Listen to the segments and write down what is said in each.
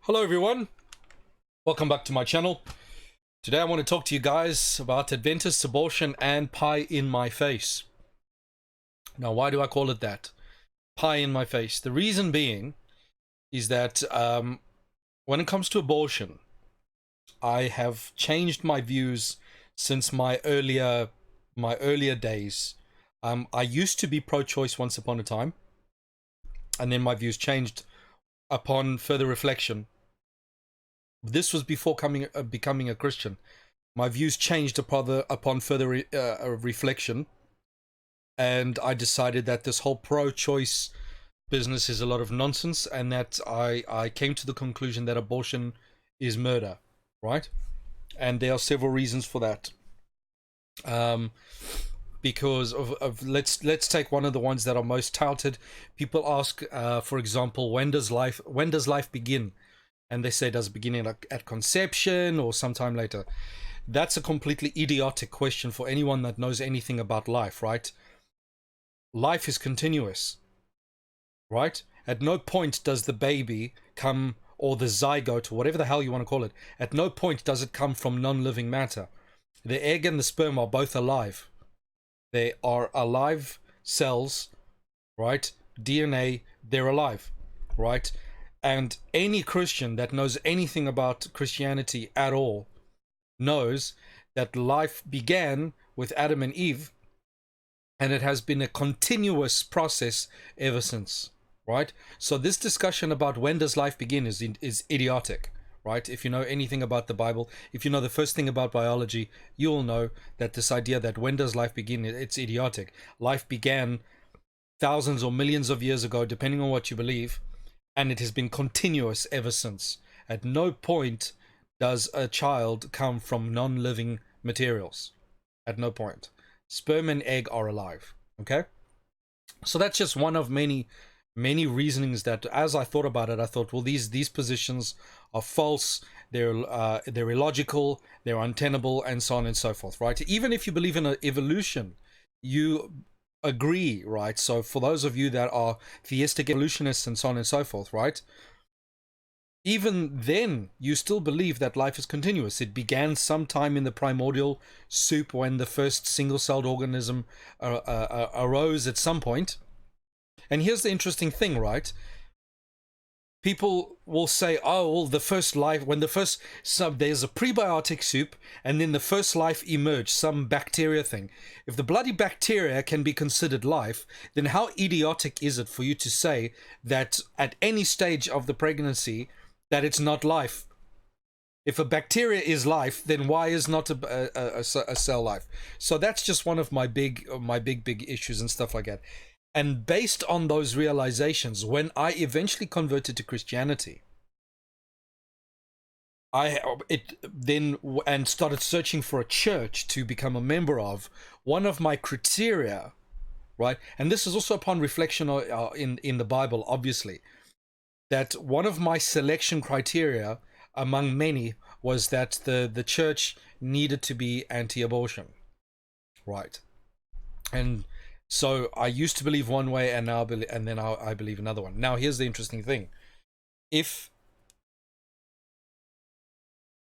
Hello everyone, welcome back to my channel. Today I want to talk to you guys about Adventists, abortion, and pie in my face. Now, why do I call it that? Pie in my face. The reason being is that when it comes to abortion, I have changed my views since my earlier days. I used to be pro-choice once upon a time, and then my views changed upon further reflection. This was before becoming a Christian. My views changed upon further reflection, and I decided that this whole pro-choice business is a lot of nonsense, and that I came to the conclusion that abortion is murder, right? And there are several reasons for that. Because of let's take one of the ones that are most touted. People ask, for example, when does life begin? And they say, does it begin at conception or sometime later? That's a completely idiotic question for anyone that knows anything about life, right? Life is continuous, right? At no point does the baby come, or the zygote, or whatever the hell you want to call it, at no point does it come from non-living matter. The egg and the sperm are both alive. They are alive cells, right? DNA, they're alive, right? And any Christian that knows anything about Christianity at all knows that life began with Adam and Eve, and it has been a continuous process ever since, right? So this discussion about when does life begin is idiotic, right? If you know anything about the Bible, if you know the first thing about biology, you will know that this idea that when does life begin, it's idiotic. Life began thousands or millions of years ago, depending on what you believe, and it has been continuous ever since. At no point does a child come from non-living materials. At no point. Sperm and egg are alive. Okay? So that's just one of many reasonings that, as I thought about it, I thought, well, these positions are false, they're illogical, they're untenable, and so on and so forth, right? Even if you believe in evolution, you agree, right? So for those of you that are theistic evolutionists and so on and so forth, right? Even then, you still believe that life is continuous. It began sometime in the primordial soup when the first single-celled organism arose at some point. And here's the interesting thing, right? People will say, oh, well, the first life, when the first, there's a prebiotic soup, and then the first life emerged, some bacteria thing. If the bloody bacteria can be considered life, then how idiotic is it for you to say that at any stage of the pregnancy, that it's not life? If a bacteria is life, then why is not a cell life? So that's just one of my big issues and stuff like that. And based on those realizations, when I eventually converted to Christianity, and started searching for a church to become a member of, one of my criteria, right? And this is also upon reflection in the Bible, obviously, that one of my selection criteria among many was that the church needed to be anti-abortion, right? And so I used to believe one way, and now I believe another one. Now here's the interesting thing: if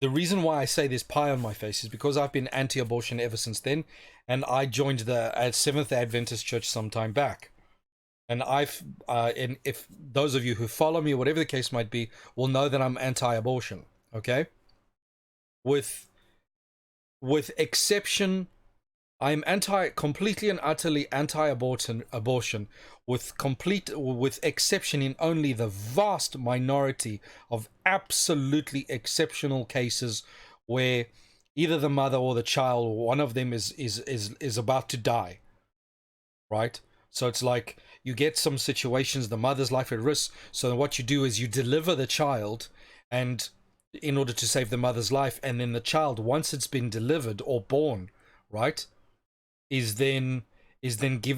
the reason why I say this pie on my face is because I've been anti-abortion ever since then, and I joined the Seventh Adventist Church some time back, and and if those of you who follow me, or whatever the case might be, will know that I'm anti-abortion. Okay, with exception. I'm completely and utterly anti-abortion, with exception in only the vast minority of absolutely exceptional cases where either the mother or the child, or one of them is about to die, right? So it's like you get some situations, the mother's life at risk. So what you do is you deliver the child, and in order to save the mother's life, and then the child, once it's been delivered or born, right, is then delivered,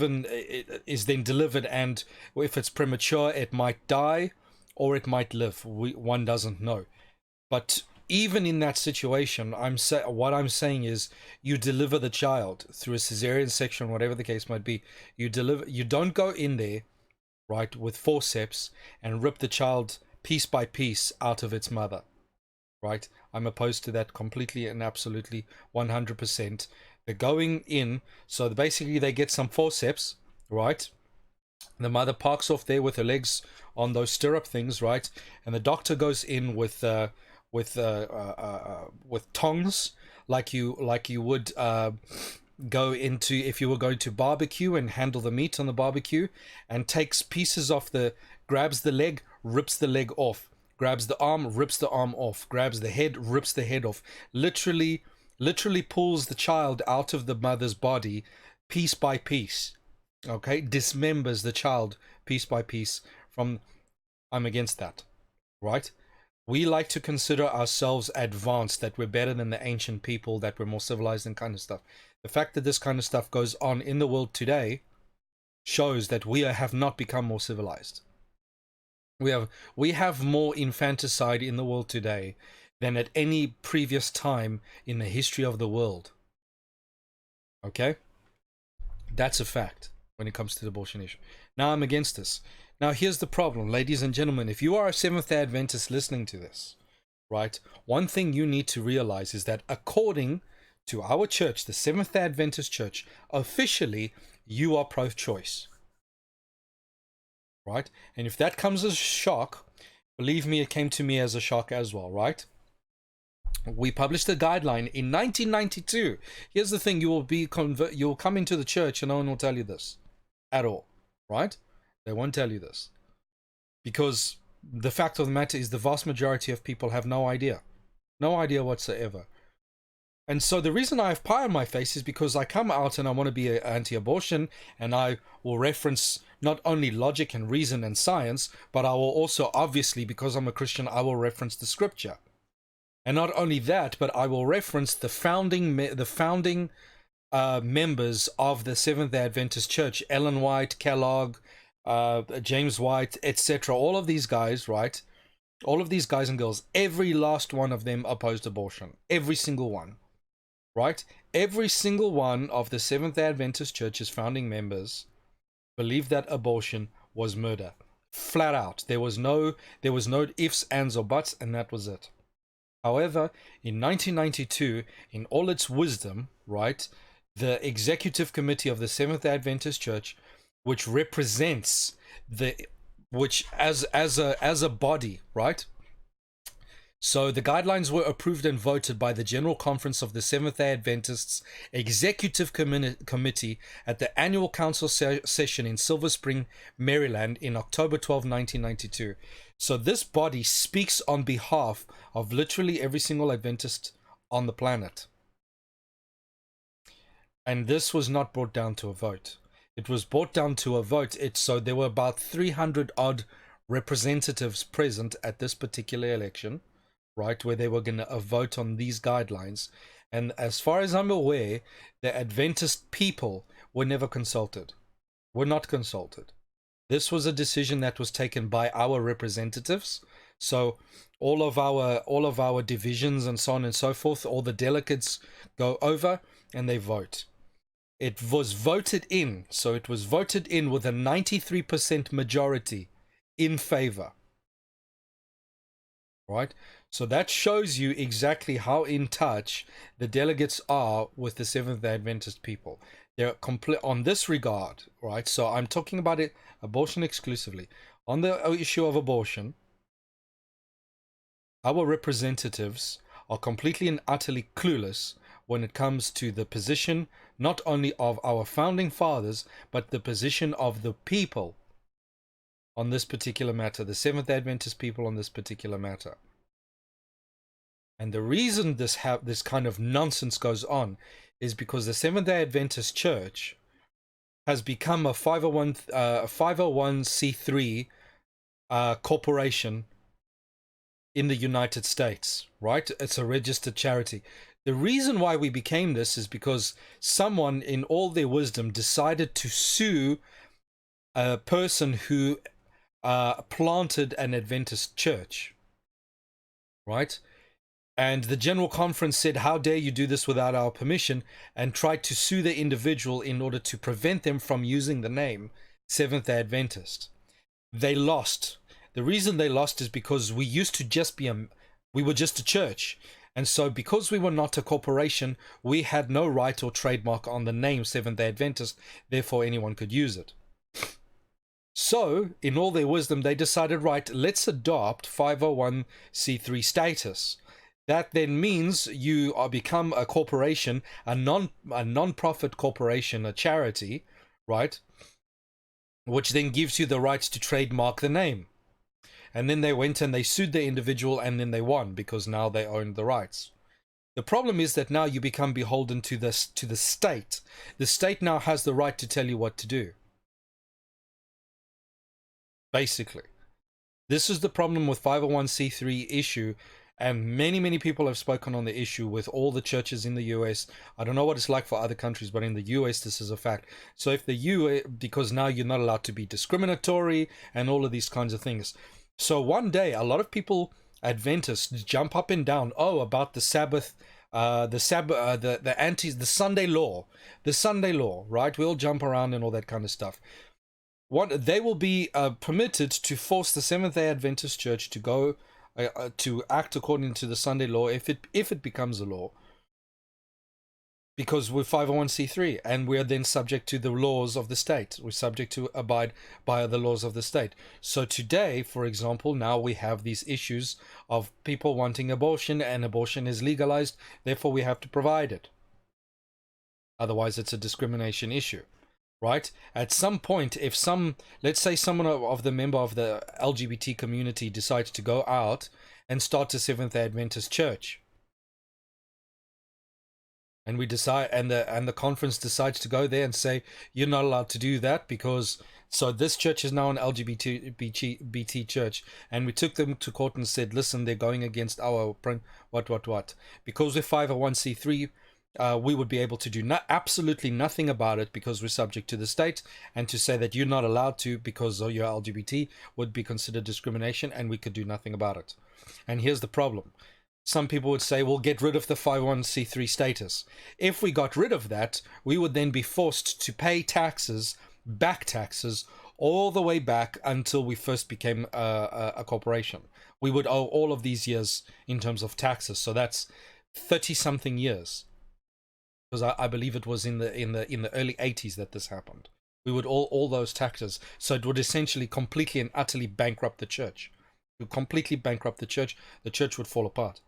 and if it's premature, it might die or it might live. One doesn't know. But even in that situation, what I'm saying is, you deliver the child through a cesarean section, whatever the case might be. You don't go in there, right, with forceps and rip the child piece by piece out of its mother, right? I'm opposed to that completely and absolutely 100%. They're going in, so basically they get some forceps, right? The mother parks off there with her legs on those stirrup things, right? And the doctor goes in with tongs, like you would go into if you were going to barbecue and handle the meat on the barbecue, and takes pieces off grabs the leg, rips the leg off, grabs the arm, rips the arm off, grabs the head, rips the head off, literally pulls the child out of the mother's body piece by piece. Okay, dismembers the child piece by piece. I'm against that, right? We like to consider ourselves advanced, that we're better than the ancient people, that we're more civilized and kind of stuff. The fact that this kind of stuff goes on in the world today shows that we have not become more civilized. We have more infanticide in the world today than at any previous time in the history of the world. Okay? That's a fact when it comes to the abortion issue. Now, I'm against this. Now, here's the problem, ladies and gentlemen. If you are a Seventh-day Adventist listening to this, right, one thing you need to realize is that according to our church, the Seventh-day Adventist Church, officially, you are pro-choice. Right? And if that comes as a shock, believe me, it came to me as a shock as well, right? We published a guideline in 1992. Here's the thing, you will come into the church and no one will tell you this at all, right? They won't tell you this. Because the fact of the matter is the vast majority of people have no idea. No idea whatsoever. And so the reason I have pie on my face is because I come out and I want to be anti-abortion, and I will reference not only logic and reason and science, but I will also, obviously, because I'm a Christian, I will reference the scripture. And not only that, but I will reference the founding members of the Seventh-day Adventist Church, Ellen White, Kellogg, James White, etc. All of these guys, right? All of these guys and girls, every last one of them opposed abortion. Every single one. Right? Every single one of the Seventh-day Adventist Church's founding members believed that abortion was murder. Flat out. There was no ifs, ands, or buts, and that was it. However, in 1992, in all its wisdom, right, the executive committee of the Seventh-day Adventist Church, which represents as a body, right? So the guidelines were approved and voted by the General Conference of the Seventh-day Adventists Executive Committee at the annual council session in Silver Spring, Maryland in October 12, 1992. So this body speaks on behalf of literally every single Adventist on the planet. And this was not brought down to a vote. It was brought down to a vote. So there were about 300 odd representatives present at this particular election, right, where they were going to vote on these guidelines. And as far as I'm aware, the Adventist people were never consulted. Were not consulted. This was a decision that was taken by our representatives. So all of our divisions and so on and so forth, all the delegates go over and they vote. It was voted in. So it was voted in with a 93% majority in favor. Right? So that shows you exactly how in touch the delegates are with the Seventh-day Adventist people. They're complete on this regard, right? So I'm talking about it, abortion exclusively. On the issue of abortion, our representatives are completely and utterly clueless when it comes to the position not only of our founding fathers, but the position of the people on this particular matter, the Seventh-day Adventist people on this particular matter. And the reason this kind of nonsense goes on is because the Seventh-day Adventist Church has become a 501c3 corporation in the United States, right? It's a registered charity. The reason why we became this is because someone in all their wisdom decided to sue a person who planted an Adventist church, right? And the General Conference said, how dare you do this without our permission, and tried to sue the individual in order to prevent them from using the name Seventh-day Adventist. They lost. The reason they lost is because we used to just be we were just a church. And so because we were not a corporation, we had no right or trademark on the name Seventh-day Adventist, therefore anyone could use it. So, in all their wisdom, they decided, right, let's adopt 501c3 status. That then means you are become a corporation, a non-profit corporation, a charity, right? Which then gives you the right to trademark the name. And then they went and they sued the individual, and then they won because now they owned the rights. The problem is that now you become beholden to the state. The state now has the right to tell you what to do. Basically, this is the problem with 501c3 issue, and many people have spoken on the issue with all the churches in the US. I don't know what it's like for other countries, but in the US this is a fact. So if the US, because now you're not allowed to be discriminatory and all of these kinds of things. So one day a lot of people, Adventists, jump up and down, about the Sabbath, the Sunday law, right? We'll jump around and all that kind of stuff. They will be permitted to force the Seventh-day Adventist Church to go to act according to the Sunday law if it becomes a law, because we're 501c3 and we're then subject to the laws of the state. We're subject to abide by the laws of the state. So today, for example, now we have these issues of people wanting abortion, and abortion is legalized, therefore we have to provide it. Otherwise it's a discrimination issue. Right? At some point, if let's say someone of the member of the LGBT community decides to go out and start a Seventh-day Adventist church, and we decide, and the conference decides to go there and say, you're not allowed to do that because, so this church is now an LGBT church, and we took them to court and said, listen, they're going against our what, because we're 501c3, we would be able to do absolutely nothing about it because we're subject to the state, and to say that you're not allowed to because you're LGBT would be considered discrimination, and we could do nothing about it. And here's the problem. Some people would say, well, get rid of the 501c3 status. If we got rid of that, we would then be forced to pay taxes, back taxes, all the way back until we first became a corporation. We would owe all of these years in terms of taxes. So that's 30-something years. Because I believe it was in the early 80s that this happened. We would all those taxes, so it would essentially completely and utterly bankrupt the church. It would completely bankrupt the church. The church would fall apart.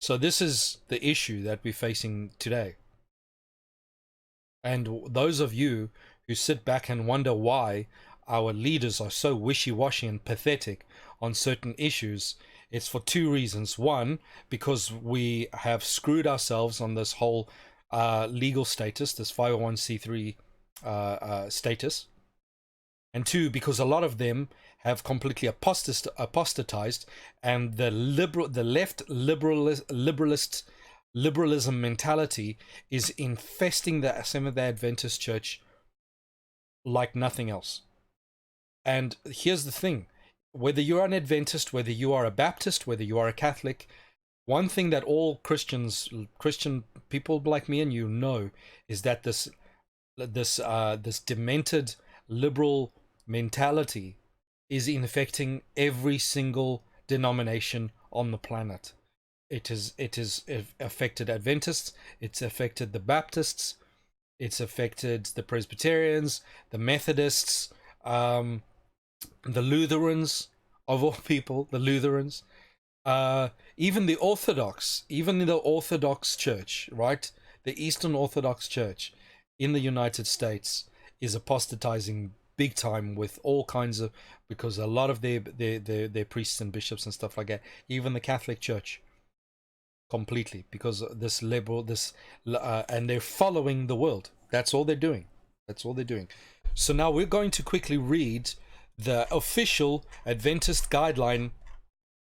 So this is the issue that we're facing today. And those of you who sit back and wonder why our leaders are so wishy-washy and pathetic on certain issues, it's for two reasons. One, because we have screwed ourselves on this whole legal status, this 501c3 status. And two, because a lot of them have completely apostatized, and the left liberalism mentality is infesting the Seventh-day Adventist Church like nothing else. And here's the thing. Whether you're an Adventist, whether you are a Baptist, whether you are a Catholic, one thing that all Christian people like me and you know is that this demented liberal mentality is infecting every single denomination on the planet. It has affected Adventists, it's affected the Baptists, it's affected the Presbyterians, the Methodists, the Lutherans, of all people, the Lutherans, even the Orthodox Church, right? The Eastern Orthodox Church in the United States is apostatizing big time with all kinds of, because a lot of their priests and bishops and stuff like that, even the Catholic Church, completely, because this liberal, and they're following the world. That's all they're doing. So now we're going to quickly read the official Adventist guideline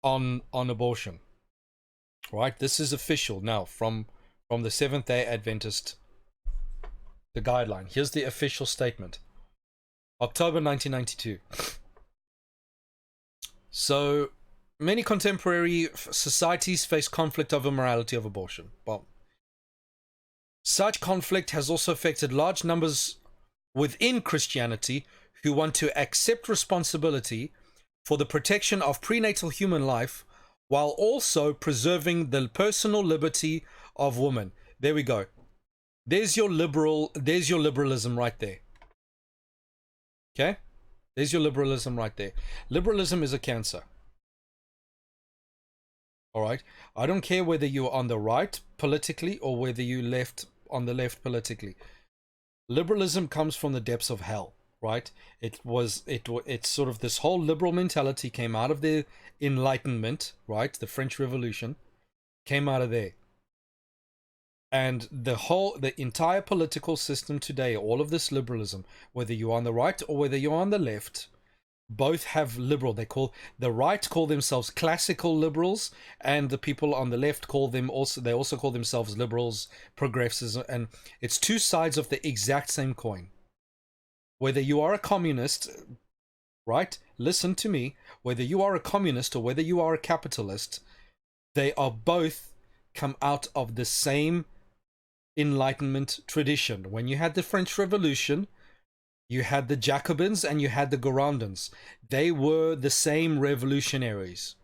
on abortion. Right, this is official now from the Seventh-day Adventist, the guideline. Here's the official statement. October 1992. So many contemporary societies face conflict over morality of abortion. Well, such conflict has also affected large numbers within Christianity who want to accept responsibility for the protection of prenatal human life while also preserving the personal liberty of women. There we go. There's your liberalism right there. Okay? There's your liberalism right there. Liberalism is a cancer. All right? I don't care whether you're on the right politically or whether you on the left politically. Liberalism comes from the depths of hell, right? It's sort of this whole liberal mentality came out of the Enlightenment, right? The French Revolution came out of there. And the entire political system today, all of this liberalism, whether you're on the right or whether you're on the left, both have liberal. The right call themselves classical liberals, and the people on the left they also call themselves liberals, progressives, and it's two sides of the exact same coin. Whether you are a communist, right? Listen to me. Whether you are a communist or whether you are a capitalist, they are both come out of the same Enlightenment tradition. When you had the French Revolution, you had the Jacobins and you had the Girondins. They were the same revolutionaries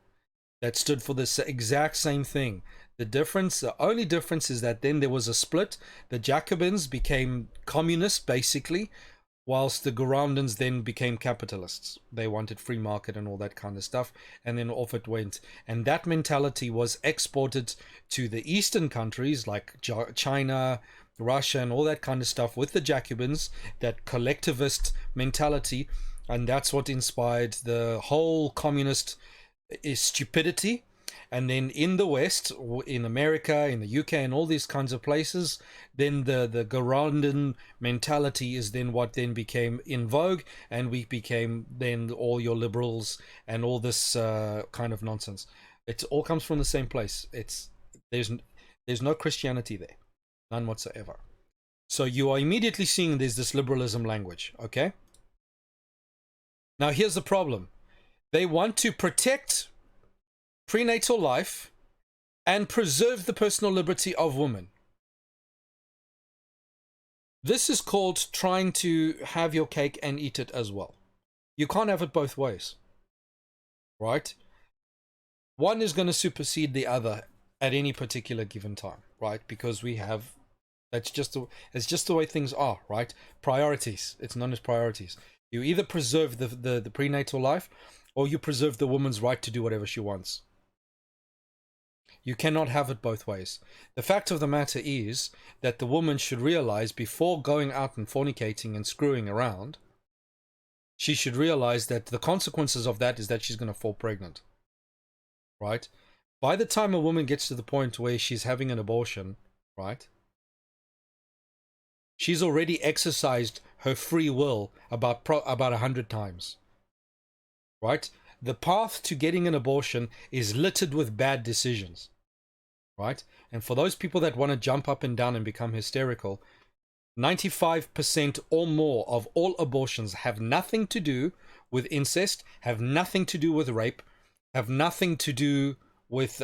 that stood for the exact same thing. The only difference is that then there was a split. The Jacobins became communists, basically, whilst the Girondins then became capitalists. They wanted free market and all that kind of stuff, and then off it went. And that mentality was exported to the Eastern countries like China, Russia, and all that kind of stuff with the Jacobins, that collectivist mentality, and that's what inspired the whole communist stupidity. And then in the West, in America, in the UK, and all these kinds of places, then the Girondin mentality is then what then became in vogue, and we became then all your liberals and all this kind of nonsense. It all comes from the same place. There's no Christianity there, none whatsoever. So you are immediately seeing there's this liberalism language, okay? Now here's the problem. They want to protect prenatal life and preserve the personal liberty of women. This is called trying to have your cake and eat it as well. You can't have it both ways, right? One is going to supersede the other at any particular given time, right? Because it's just the way things are, right? Priorities. It's known as priorities. You either preserve the prenatal life, or you preserve the woman's right to do whatever she wants. You cannot have it both ways. The fact of the matter is that the woman should realize before going out and fornicating and screwing around, she should realize that the consequences of that is that she's going to fall pregnant. Right? By the time a woman gets to the point where she's having an abortion, right? She's already exercised her free will about 100 times. Right? The path to getting an abortion is littered with bad decisions. Right? And for those people that want to jump up and down and become hysterical, 95% or more of all abortions have nothing to do with incest, have nothing to do with rape, have nothing to do with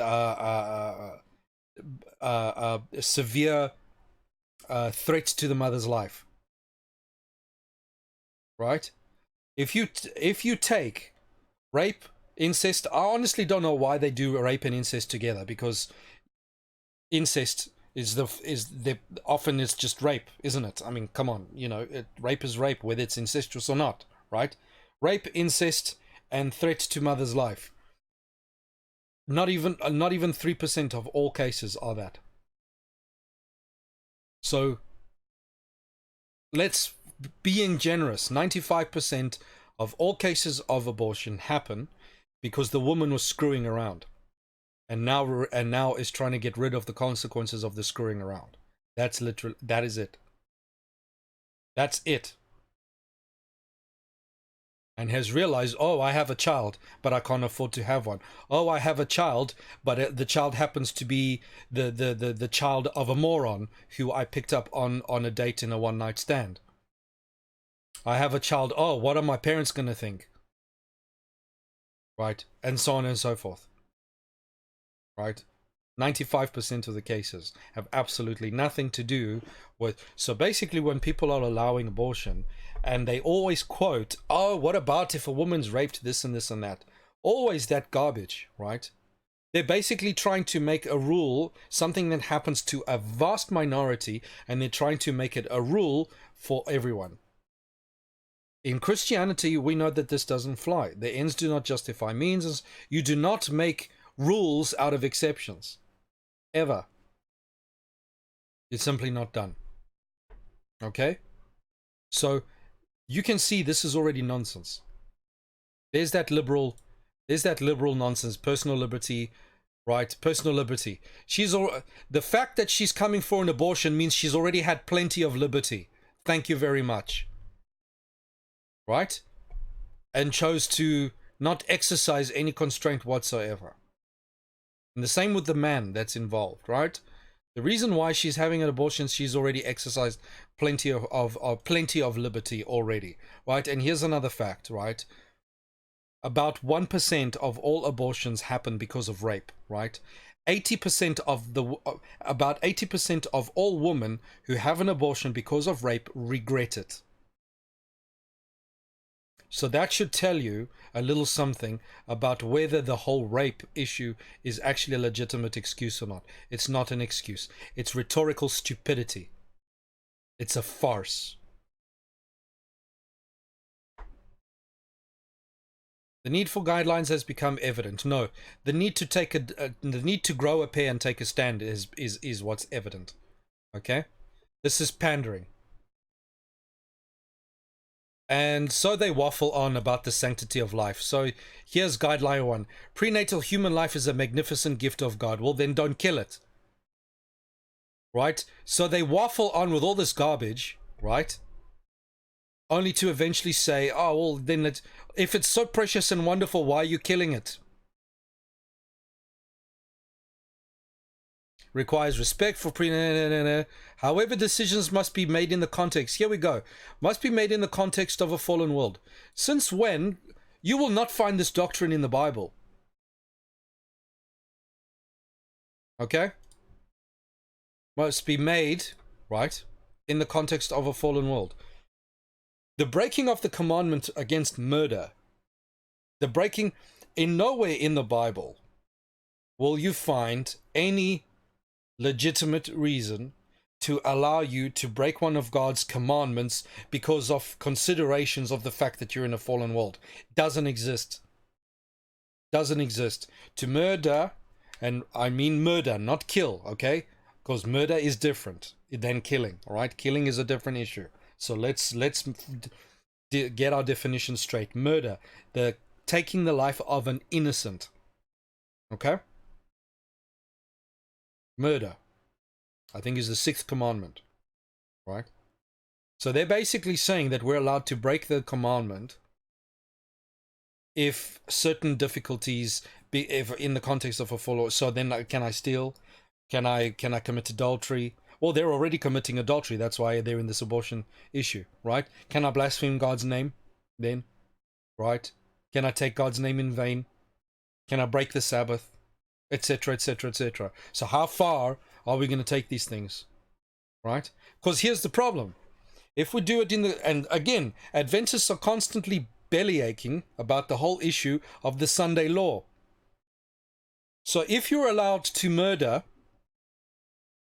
severe threats to the mother's life. Right? If you take rape, incest, I honestly don't know why they do rape and incest together, because incest is often it's just rape, isn't it? I mean, come on, rape is rape, whether it's incestuous or not, right? Rape, incest, and threat to mother's life. Not even 3% of all cases are that. So let's being generous. 95% of all cases of abortion happen because the woman was screwing around, and now is trying to get rid of the consequences of the screwing around. That is it. That's it. And has realized, oh, I have a child, but I can't afford to have one. Oh, I have a child, but the child happens to be the child of a moron who I picked up on a date in a one-night stand. I have a child. Oh, what are my parents going to think? Right? And so on and so forth. Right? 95% of the cases have absolutely nothing to do with... So basically, when people are allowing abortion, And they always quote, oh, what about if a woman's raped this and this and that? Always that garbage, right? They're basically trying to make a rule, something that happens to a vast minority, and they're trying to make it a rule for everyone. In Christianity, we know that this doesn't fly. The ends do not justify means. You do not make rules out of exceptions. Ever. It's simply not done. Okay? So, you can see this is already nonsense. There's that liberal nonsense, personal liberty, right? Personal liberty. The fact that she's coming for an abortion means she's already had plenty of liberty. Thank you very much. Right? And chose to not exercise any constraint whatsoever. And the same with the man that's involved, right? The reason why she's having an abortion, she's already exercised plenty of liberty already, right? And here's another fact, right? About 1% of all abortions happen because of rape, right? 80% about 80% of all women who have an abortion because of rape regret it. So that should tell you a little something about whether the whole rape issue is actually a legitimate excuse or not. It's not an excuse. It's rhetorical stupidity. It's a farce. The need for guidelines has become evident. No, the need to the need to grow a pair and take a stand is what's evident. Okay? This is pandering. And so they waffle on about the sanctity of life. So here's guideline 1. Prenatal human life is a magnificent gift of God. Well, then don't kill it. Right? So they waffle on with all this garbage, right? Only to eventually say, oh, well, then if it's so precious and wonderful, why are you killing it? Requires respect for However, decisions must be made in the context. Here we go. Must be made in the context of a fallen world. Since when? You will not find this doctrine in the Bible. Okay? Must be made, right, in the context of a fallen world. The breaking of the commandment against murder. The breaking, in nowhere in the Bible will you find any legitimate reason to allow you to break one of God's commandments because of considerations of the fact that you're in a fallen world. Doesn't exist. Doesn't exist. To murder, and I mean murder, not kill, okay? Because murder is different than killing, all right? Killing is a different issue. So let's get our definition straight. Murder, the taking the life of an innocent, okay? Murder, I think, is the 6th commandment, right? So they're basically saying that we're allowed to break the commandment if certain difficulties, if in the context of a follow. So then, can I steal? Can I commit adultery? Well, they're already committing adultery. That's why they're in this abortion issue, right? Can I blaspheme God's name then, right? Can I take God's name in vain? Can I break the Sabbath? Etc., etc., etc. So how far are we going to take these things, right? Because here's the problem. If we do it and again, Adventists are constantly bellyaching about the whole issue of the Sunday law. So if you're allowed to murder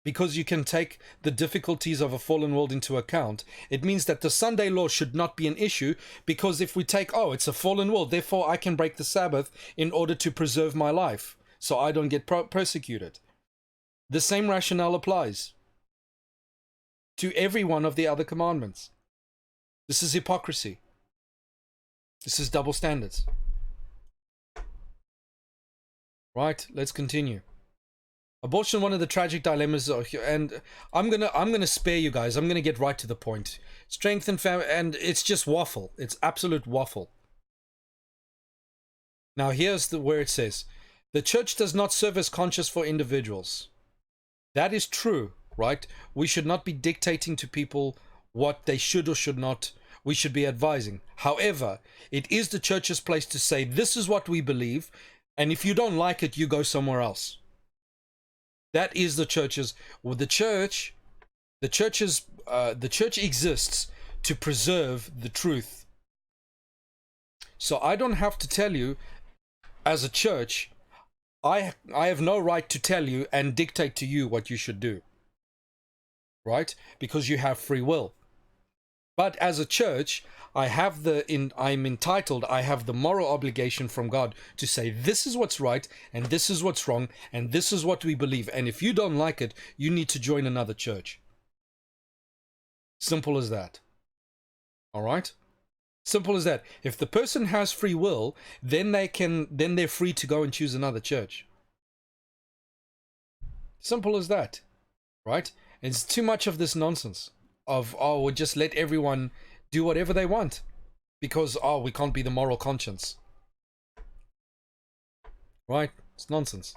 because you can take the difficulties of a fallen world into account, it means that the Sunday law should not be an issue, because if we take, oh, it's a fallen world, therefore I can break the Sabbath in order to preserve my life, so I don't get persecuted. The same rationale applies to every one of the other commandments. This is hypocrisy. This is double standards. Right, let's continue. Abortion, one of the tragic dilemmas, and I'm gonna spare you guys. I'm gonna get right to the point. Strength and family, and it's just waffle. It's absolute waffle. Now here's where it says, the church does not serve as conscience for individuals. That is true, right? We should not be dictating to people what they should or should not. We should be advising. However, it is the church's place to say, this is what we believe, and if you don't like it, you go somewhere else. That is the church's. Well, the church exists to preserve the truth. So I don't have to tell you, as a church, I have no right to tell you and dictate to you what you should do, right? Because you have free will. But as a church, I have I have the moral obligation from God to say, this is what's right, and this is what's wrong, and this is what we believe. And if you don't like it, you need to join another church. Simple as that. All right? Simple as that. If the person has free will, then they're free to go and choose another church. Simple as that. Right? It's too much of this nonsense of, oh, we'll just let everyone do whatever they want because, oh, we can't be the moral conscience. Right? It's nonsense.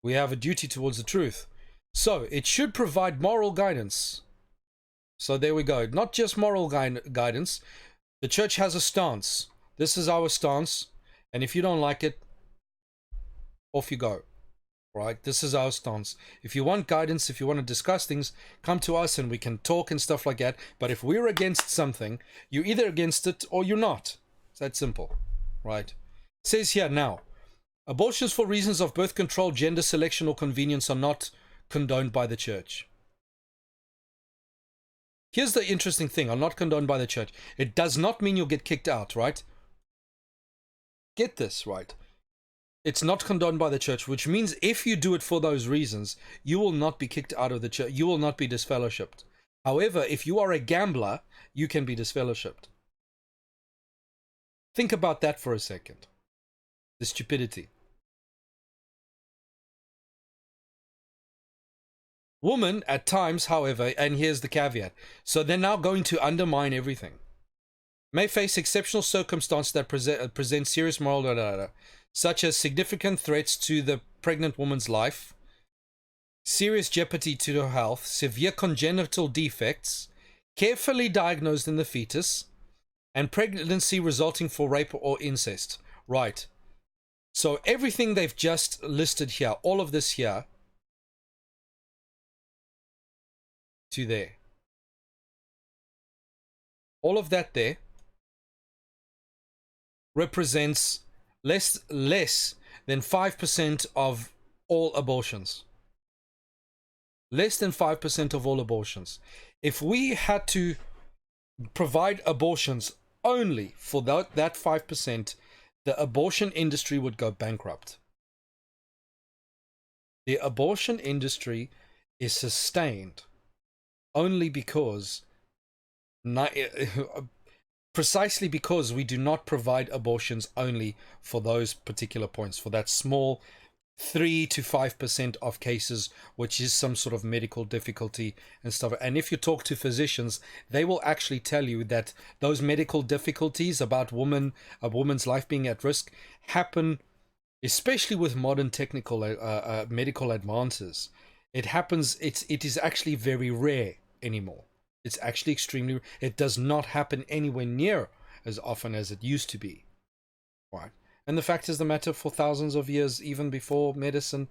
We have a duty towards the truth. So it should provide moral guidance. So there we go. Not just moral guidance. The church has a stance. This is our stance. And if you don't like it, off you go. Right? This is our stance. If you want guidance, if you want to discuss things, come to us and we can talk and stuff like that. But if we're against something, you're either against it or you're not. It's that simple. Right? It says here now, abortions for reasons of birth control, gender selection, or convenience are not condoned by the church. Here's the interesting thing, are not condoned by the church. It does not mean you'll get kicked out, right? Get this, right? It's not condoned by the church, which means if you do it for those reasons, you will not be kicked out of the church. You will not be disfellowshipped. However, if you are a gambler, you can be disfellowshipped. Think about that for a second. The stupidity. Women, at times, however, and here's the caveat, so they're now going to undermine everything, may face exceptional circumstances that present serious moral, such as significant threats to the pregnant woman's life, serious jeopardy to her health, severe congenital defects, carefully diagnosed in the fetus, and pregnancy resulting for rape or incest. Right. So everything they've just listed here, all of this here, to there. All of that there represents less than 5% of all abortions. Less than 5% of all abortions. If we had to provide abortions only for that 5%, the abortion industry would go bankrupt. The abortion industry is sustained only because, precisely because we do not provide abortions only for those particular points, for that small 3 to 5% of cases, which is some sort of medical difficulty and stuff. And if you talk to physicians, they will actually tell you that those medical difficulties about a woman's life being at risk happen, especially with modern technical medical advances. It happens. It is actually very rare anymore. It's actually extremely. It does not happen anywhere near as often as it used to be. Right. And the fact is the matter, for thousands of years, even before medicine,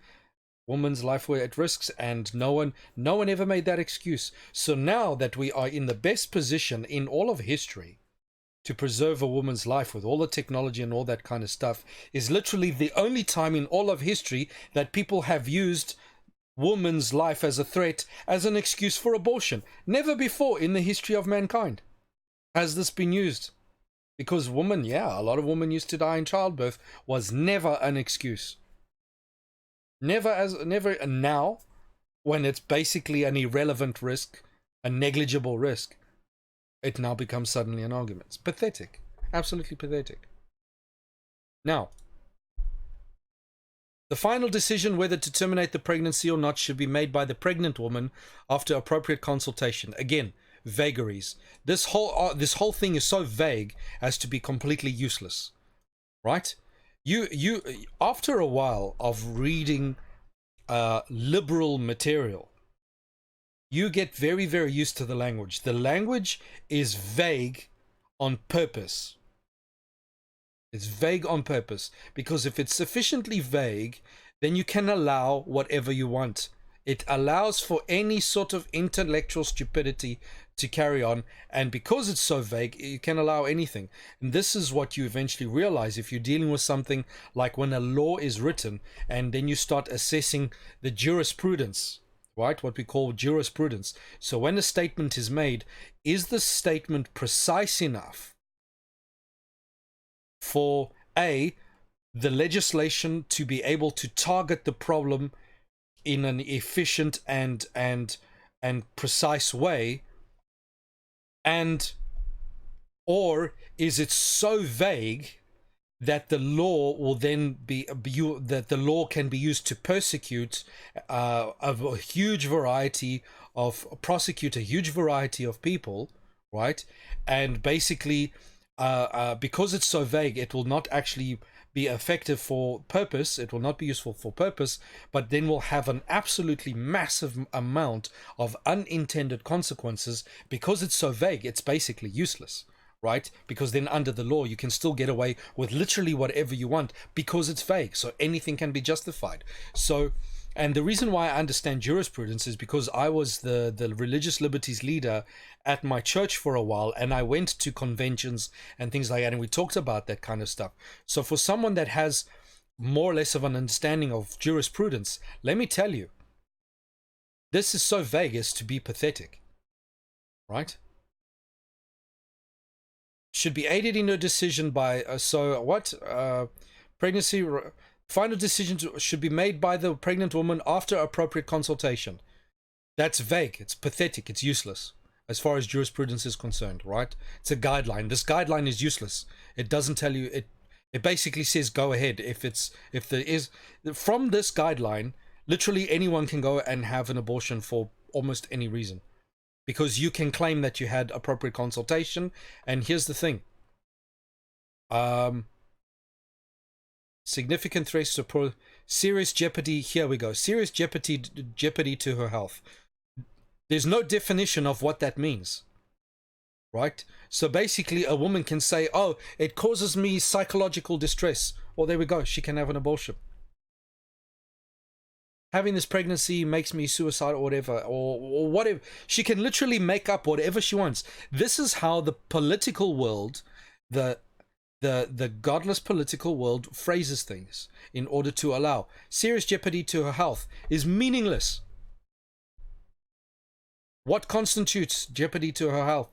women's life were at risks, and no one ever made that excuse. So now that we are in the best position in all of history to preserve a woman's life with all the technology and all that kind of stuff, is literally the only time in all of history that people have used woman's life as a threat, as an excuse for abortion. Never before in the history of mankind has this been used. Because women, a lot of women used to die in childbirth, was never an excuse. Never. And now, when it's basically an irrelevant risk, a negligible risk, it now becomes suddenly an argument. It's pathetic. Absolutely pathetic. Now, the final decision whether to terminate the pregnancy or not should be made by the pregnant woman after appropriate consultation. Again, vagaries. This whole thing is so vague as to be completely useless, right? You after a while of reading liberal material, you get very, very used to the language. The language is vague on purpose. It's vague on purpose, because if it's sufficiently vague, then you can allow whatever you want It allows for any sort of intellectual stupidity to carry on, and because it's so vague, you can allow anything. And this is what you eventually realize if you're dealing with something like when a law is written and then you start assessing the jurisprudence, right? What we call jurisprudence. So when a statement is made, is the statement precise enough for the legislation to be able to target the problem in an efficient and precise way, and or is it so vague that the law will then that the law can be used to persecute a huge variety of prosecute a huge variety of people, right? And basically because it's so vague, it will not actually be effective for purpose, it will not be useful for purpose, but then will have an absolutely massive amount of unintended consequences. Because it's so vague, it's basically useless, right? Because then under the law you can still get away with literally whatever you want because it's vague, so anything can be justified. So, and the reason why I understand jurisprudence is because I was the religious liberties leader at my church for a while, and I went to conventions and things like that, and we talked about that kind of stuff. So for someone that has more or less of an understanding of jurisprudence, let me tell you, this is so vague as to be pathetic, right? Should be aided in a decision by pregnancy. Final decision should be made by the pregnant woman after appropriate consultation. That's vague. It's pathetic. It's useless as far as jurisprudence is concerned, right? It's a guideline. This guideline is useless. It doesn't tell you. It basically says go ahead. If there is from this guideline, literally anyone can go and have an abortion for almost any reason, because you can claim that you had appropriate consultation. And here's the thing. Significant threats to serious jeopardy. Here we go. Serious jeopardy to her health. There's no definition of what that means, right? So basically a woman can say, oh, it causes me psychological distress. Well, there we go. She can have an abortion. Having this pregnancy makes me suicidal or whatever, or whatever. She can literally make up whatever she wants. This is how the political world, the godless political world phrases things in order to allow. Serious jeopardy to her health is meaningless. What constitutes jeopardy to her health?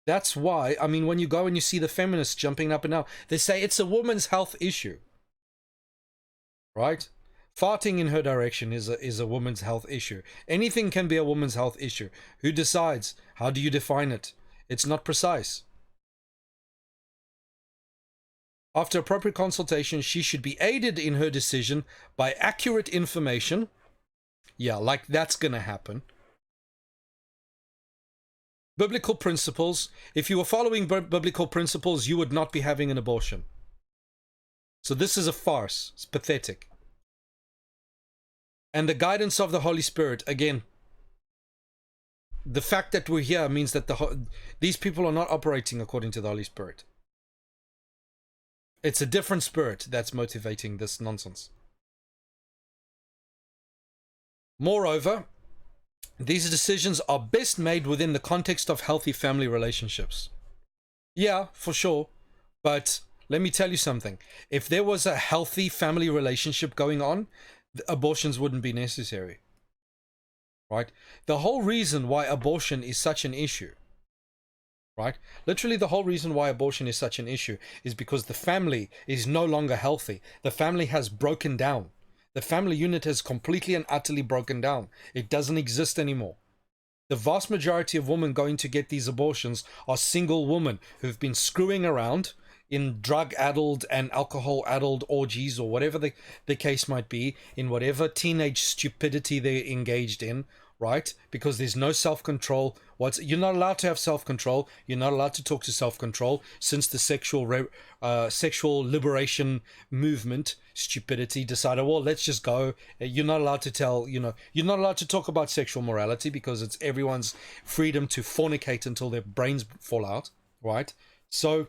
That's why, I mean, when you go and you see the feminists jumping up and down, they say it's a woman's health issue, right? Farting in her direction is a woman's health issue. Anything can be a woman's health issue. Who decides? How do you define it? It's not precise. After appropriate consultation, she should be aided in her decision by accurate information. Yeah, like that's gonna happen. Biblical principles. If you were following biblical principles, you would not be having an abortion. So this is a farce. It's pathetic. And the guidance of the Holy Spirit. Again, the fact that we're here means that these people are not operating according to the Holy Spirit. It's a different spirit that's motivating this nonsense. Moreover, these decisions are best made within the context of healthy family relationships. Yeah, for sure. But let me tell you something. If there was a healthy family relationship going on, abortions wouldn't be necessary. Right? The whole reason why abortion is such an issue, right? Literally the whole reason why abortion is such an issue is because the family is no longer healthy. The family has broken down. The family unit has completely and utterly broken down. It doesn't exist anymore. The vast majority of women going to get these abortions are single women who've been screwing around in drug-addled and alcohol-addled orgies, or whatever the case might be, in whatever teenage stupidity they're engaged in, right? Because there's no self-control. You're not allowed to have self-control. You're not allowed to talk to self-control since the sexual liberation movement stupidity decided, well, let's just go. You're not allowed to you're not allowed to talk about sexual morality because it's everyone's freedom to fornicate until their brains fall out, right? So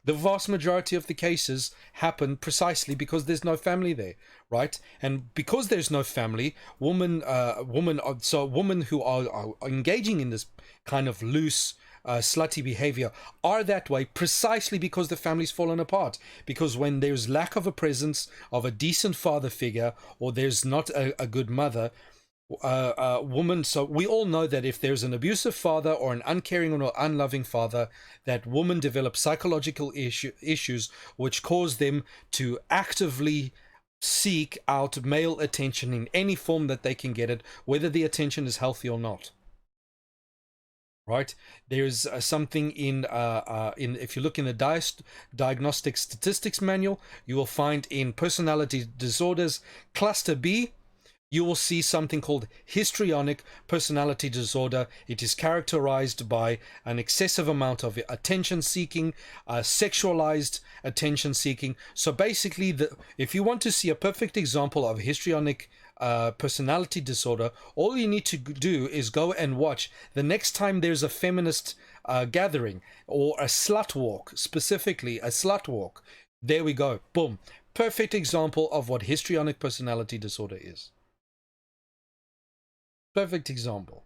The vast majority of the cases happen precisely because there's no family there, right? And because there's no family, women who are engaging in this kind of loose, slutty behavior are that way precisely because the family's fallen apart. Because when there's lack of a presence of a decent father figure, or there's not a good mother, woman, so we all know that if there's an abusive father or an uncaring or unloving father, that women develop psychological issues which cause them to actively seek out male attention in any form that they can get it, whether the attention is healthy or not. Right? There's something in if you look in the diagnostic statistics manual, you will find in personality disorders cluster B, you will see something called histrionic personality disorder. It is characterized by an excessive amount of attention seeking, sexualized attention seeking. So basically, if you want to see a perfect example of histrionic personality disorder, all you need to do is go and watch the next time there's a feminist gathering or a slut walk, specifically a slut walk. There we go. Boom. Perfect example of what histrionic personality disorder is. Perfect example,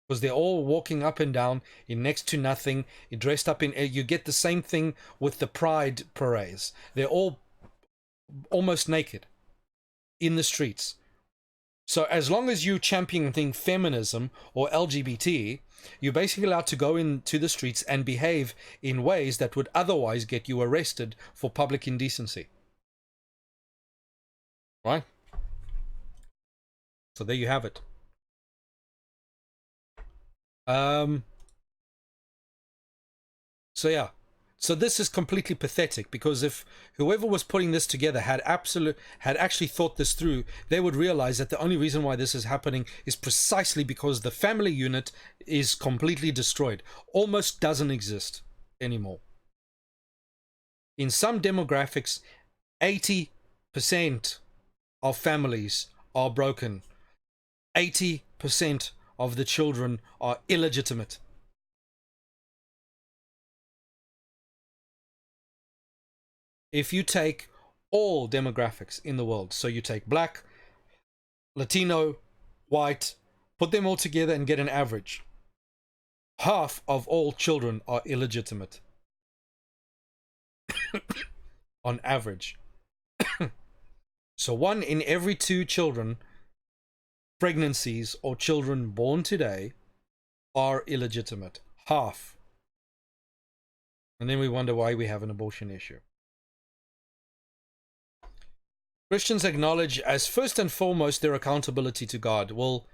because they're all walking up and down in next to nothing, dressed up in, you get the same thing with the pride parades. They're all almost naked in the streets. So as long as you championing feminism or LGBT, you're basically allowed to go into the streets and behave in ways that would otherwise get you arrested for public indecency. Right? So there you have it. So yeah, so this is completely pathetic, because if whoever was putting this together had actually thought this through, they would realize that the only reason why this is happening is precisely because the family unit is completely destroyed, almost doesn't exist anymore. In some demographics, 80% of families are broken. 80% of the children are illegitimate. If you take all demographics in the world, so you take black, Latino, white, put them all together and get an average, half of all children are illegitimate. On average. So 1 in every 2 children, pregnancies or children born today, are illegitimate. Half. And then we wonder why we have an abortion issue. Christians acknowledge as first and foremost their accountability to God. Well,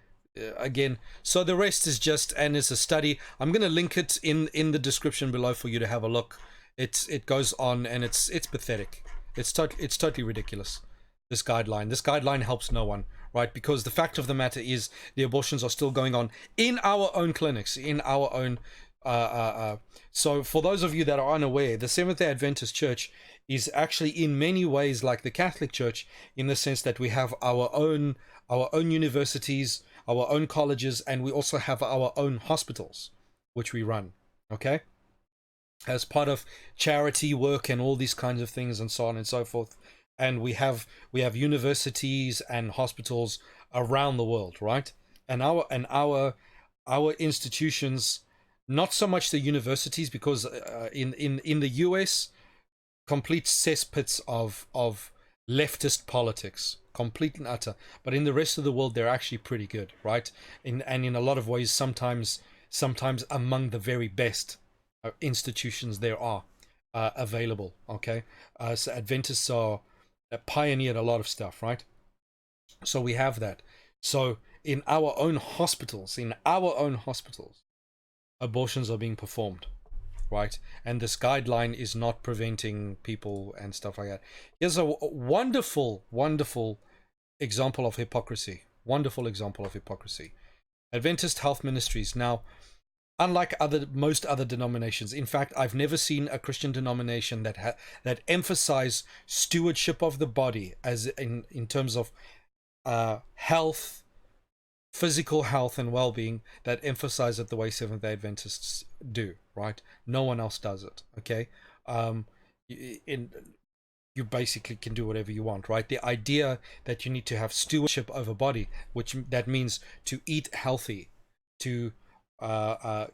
again, so the rest is just, and it's a study. I'm going to link it in the description below for you to have a look. It goes on, and it's pathetic. It's totally ridiculous. This guideline helps no one, right? Because the fact of the matter is the abortions are still going on in our own clinics, in our own so for those of you that are unaware, the Seventh-day Adventist Church is actually in many ways like the Catholic Church, in the sense that we have our own universities, our own colleges, and we also have our own hospitals which we run, okay, as part of charity work and all these kinds of things and so on and so forth. And we have universities and hospitals around the world, right? And our institutions, not so much the universities, because in the US, complete cesspits of leftist politics, complete and utter. But in the rest of the world, they're actually pretty good, right? In a lot of ways, sometimes among the very best institutions there are available. Okay, so Adventists are pioneered a lot of stuff, right? So we have that. So in our own hospitals, abortions are being performed, right? And this guideline is not preventing people and stuff like that. Here's a wonderful example of hypocrisy. Wonderful example of hypocrisy. Adventist Health Ministries. Now, unlike most other denominations, in fact, I've never seen a Christian denomination that emphasize stewardship of the body, as in terms of health, physical health and well-being, that emphasize it the way Seventh-day Adventists do, right? No one else does it, okay? In you basically can do whatever you want, right? The idea that you need to have stewardship over body, which that means to eat healthy, to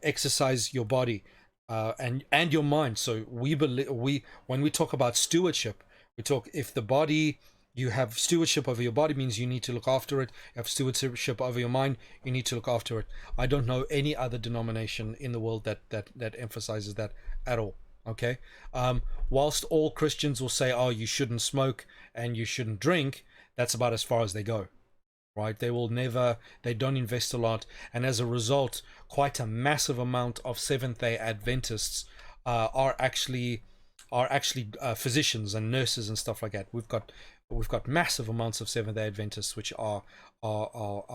exercise your body, and your mind. So we believe, when we talk about stewardship, we talk, if the body, you have stewardship over your body, means you need to look after it. You have stewardship over your mind, you need to look after it. I don't know any other denomination in the world that emphasizes that at all. Okay. Whilst all Christians will say, oh, you shouldn't smoke and you shouldn't drink, that's about as far as they go, right? They will never, they don't invest a lot, and as a result, quite a massive amount of Seventh-day Adventists are actually physicians and nurses and stuff like that. We've got massive amounts of Seventh-day Adventists which are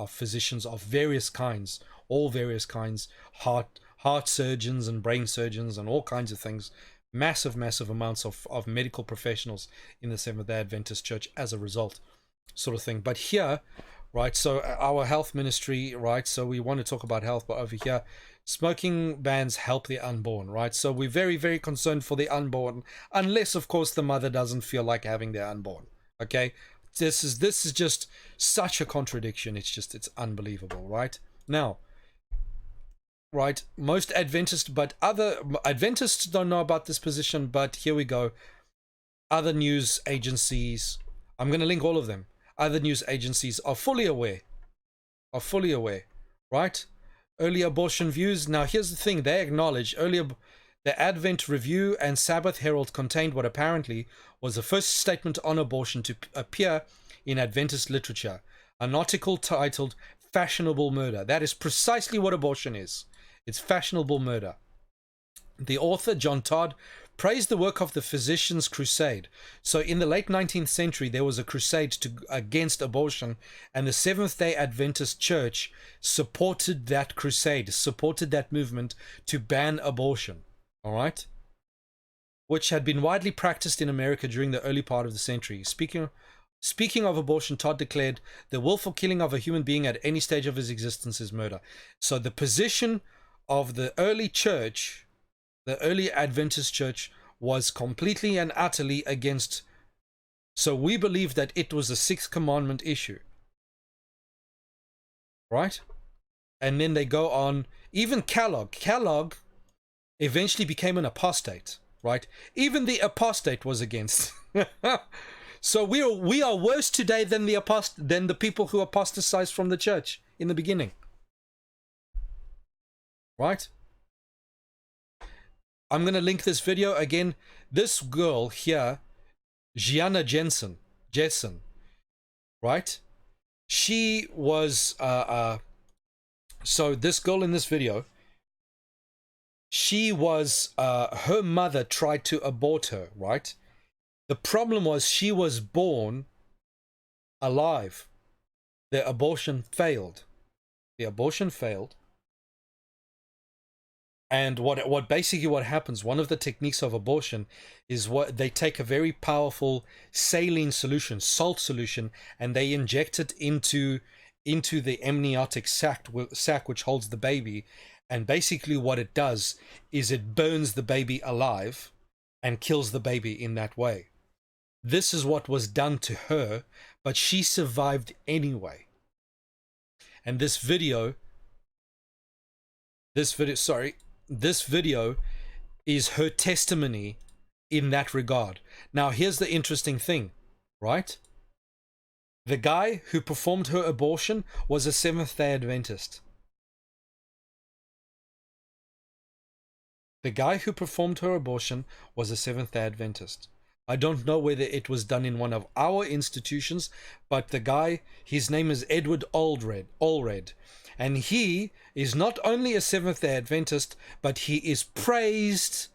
physicians of various kinds, all various kinds, heart surgeons and brain surgeons and all kinds of things. Massive amounts of medical professionals in the Seventh-day Adventist Church as a result, sort of thing. But here, right, so our health ministry, right, so we want to talk about health, but over here, smoking bans help the unborn, right? So we're very concerned for the unborn, unless of course the mother doesn't feel like having their unborn. Okay, this is just such a contradiction. It's unbelievable, right? Now, right, most Adventists, but other Adventists don't know about this position, but here we go. Other news agencies, I'm going to link all of them. Other news agencies are fully aware, right? Early abortion views. Now here's the thing, they acknowledge the Advent Review and Sabbath Herald contained what apparently was the first statement on abortion to appear in Adventist literature, an article titled Fashionable Murder. That is precisely what abortion is. It's fashionable murder. The author, John Todd, praised the work of the Physicians' Crusade. So in the late 19th century, there was a crusade against abortion, and the Seventh-day Adventist Church supported that crusade, supported that movement to ban abortion, all right? Which had been widely practiced in America during the early part of the century. Speaking of abortion, Todd declared, the willful killing of a human being at any stage of his existence is murder. So the position of the early church, the early Adventist church, was completely and utterly against. So we believe that it was a sixth commandment issue, right? And then they go on, even Kellogg eventually became an apostate, right? Even the apostate was against. So we are worse today than the people who apostatized from the church in the beginning, right? I'm going to link this video again. This girl here, Gianna Jessen, right? She was, so this girl in this video, she was, her mother tried to abort her, right? The problem was she was born alive. The abortion failed. And what basically what happens, one of the techniques of abortion is what they take a very powerful saline solution, salt solution, and they inject it into the amniotic sac which holds the baby, and basically what it does is it burns the baby alive and kills the baby in that way. This is what was done to her, but she survived anyway. And this video is her testimony in that regard. Now, here's the interesting thing, right? The guy who performed her abortion was a Seventh-day Adventist. The guy who performed her abortion was a Seventh-day Adventist. I don't know whether it was done in one of our institutions, but the guy, his name is Edward Allred. And he is not only a Seventh-day Adventist, but he is praised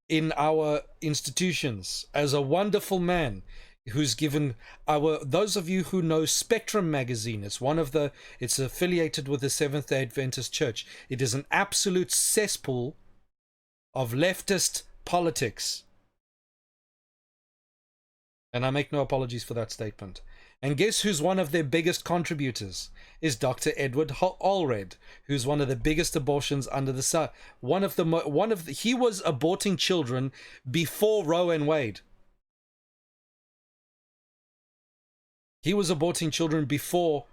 in our institutions as a wonderful man who's given those of you who know Spectrum magazine, it's affiliated with the Seventh-day Adventist Church. It is an absolute cesspool of leftist politics. And I make no apologies for that statement. And guess who's one of their biggest contributors? Is Dr. Edward Allred, who's one of the biggest abortions under the sun. He was aborting children before Roe and Wade. He was aborting children before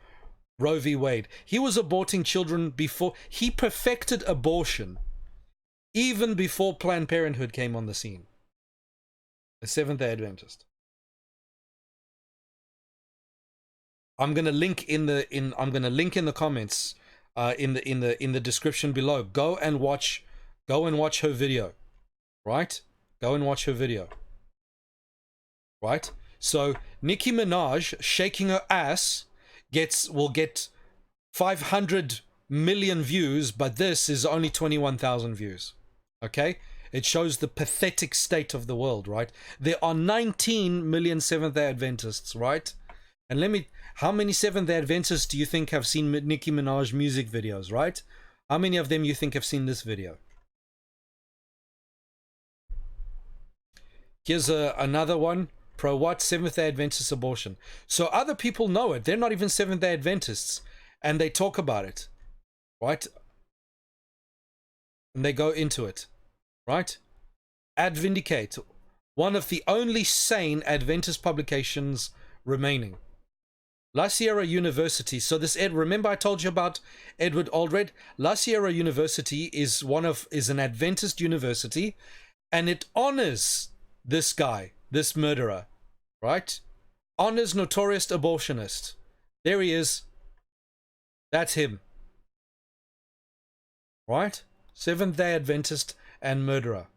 Roe v. Wade. He was aborting children before. He perfected abortion even before Planned Parenthood came on the scene. The Seventh-day Adventist. I'm gonna link in the comments, in the description below. Go and watch her video, right? Go and watch her video, right? So Nicki Minaj shaking her ass will get 500 million views, but this is only 21,000 views. Okay, it shows the pathetic state of the world, right? There are 19 million Seventh-day Adventists, right? And how many Seventh-day Adventists do you think have seen Nicki Minaj music videos, right? How many of them you think have seen this video? Here's another one. Pro what? Seventh-day Adventist abortion. So other people know it. They're not even Seventh-day Adventists. And they talk about it, right? And they go into it, right? Advindicate, one of the only sane Adventist publications remaining. La Sierra University. So remember I told you about Edward Allred? La Sierra University is an Adventist university, and it honors this guy, this murderer, right? Honors Notorious Abortionist. There he is. That's him. Right? Seventh-day Adventist and murderer.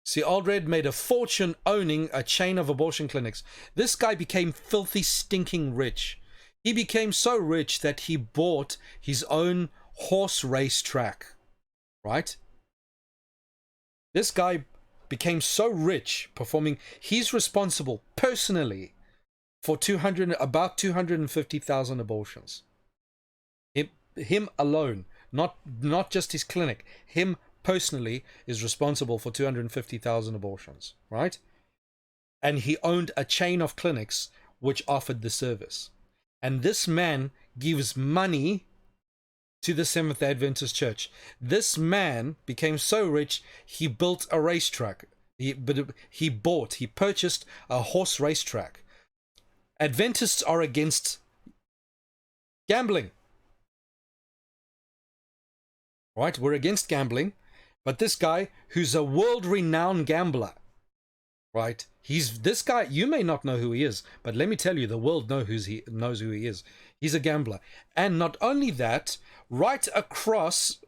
See, Allred made a fortune owning a chain of abortion clinics. This guy became filthy, stinking rich. He became so rich that he bought his own horse race track. Right? This guy became so rich performing. He's responsible personally for about 250,000 abortions. Him alone, not just his clinic. Him personally is responsible for 250,000 abortions, right? And he owned a chain of clinics which offered the service. And this man gives money to the Seventh-day Adventist Church. This man became so rich, he built a racetrack. He purchased a horse racetrack. Adventists are against gambling. Right? We're against gambling. But this guy, who's a world-renowned gambler, right? This guy, you may not know who he is, but let me tell you, the world knows who he is. He's a gambler. And not only that, right across,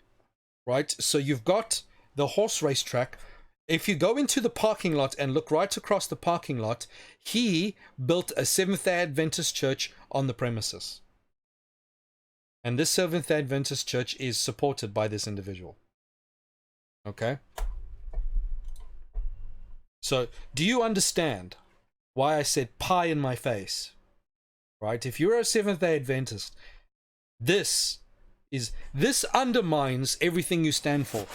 right? So you've got the horse race track. If you go into the parking lot and look right across the parking lot, he built a Seventh-day Adventist church on the premises. And this Seventh-day Adventist church is supported by this individual. Okay. So, do you understand why I said pie in my face? Right? If you're a Seventh-day Adventist, this undermines everything you stand for.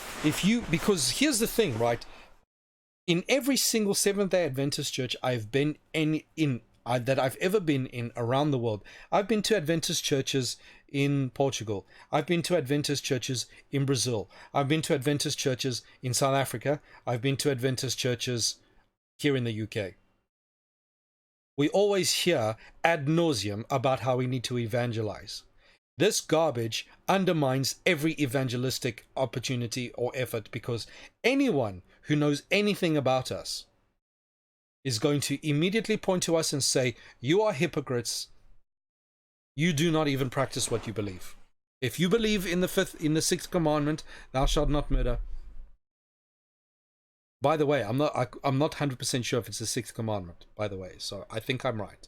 Because here's the thing, right? In every single Seventh-day Adventist church I've been that I've ever been in around the world, I've been to Adventist churches in Portugal. I've been to Adventist churches in Brazil. I've been to Adventist churches in South Africa. I've been to Adventist churches here in the UK. We always hear ad nauseum about how we need to evangelize. This garbage undermines every evangelistic opportunity or effort, because anyone who knows anything about us is going to immediately point to us and say, you are hypocrites. You do not even practice what you believe. If you believe in the sixth commandment, thou shalt not murder. By the way, I'm not 100% sure if it's the sixth commandment, by the way, so I think I'm right.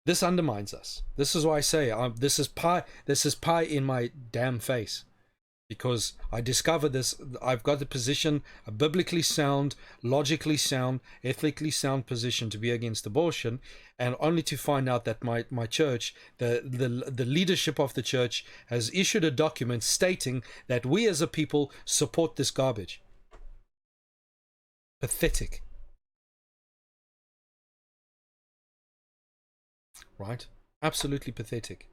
This undermines us. This is why I say this is pie in my damn face. Because I discovered this, I've got a position, a biblically sound, logically sound, ethically sound position to be against abortion, and only to find out that my church, the leadership of the church, has issued a document stating that we as a people support this garbage. Pathetic. right? Absolutely pathetic.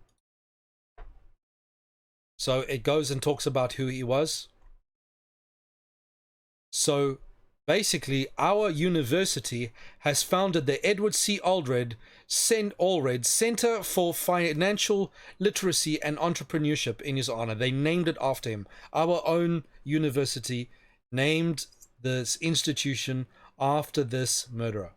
So it goes and talks about who he was. So basically, our university has founded the Edward C. Allred Center for Financial Literacy and Entrepreneurship in his honor. They named it after him. Our own university named this institution after this murderer.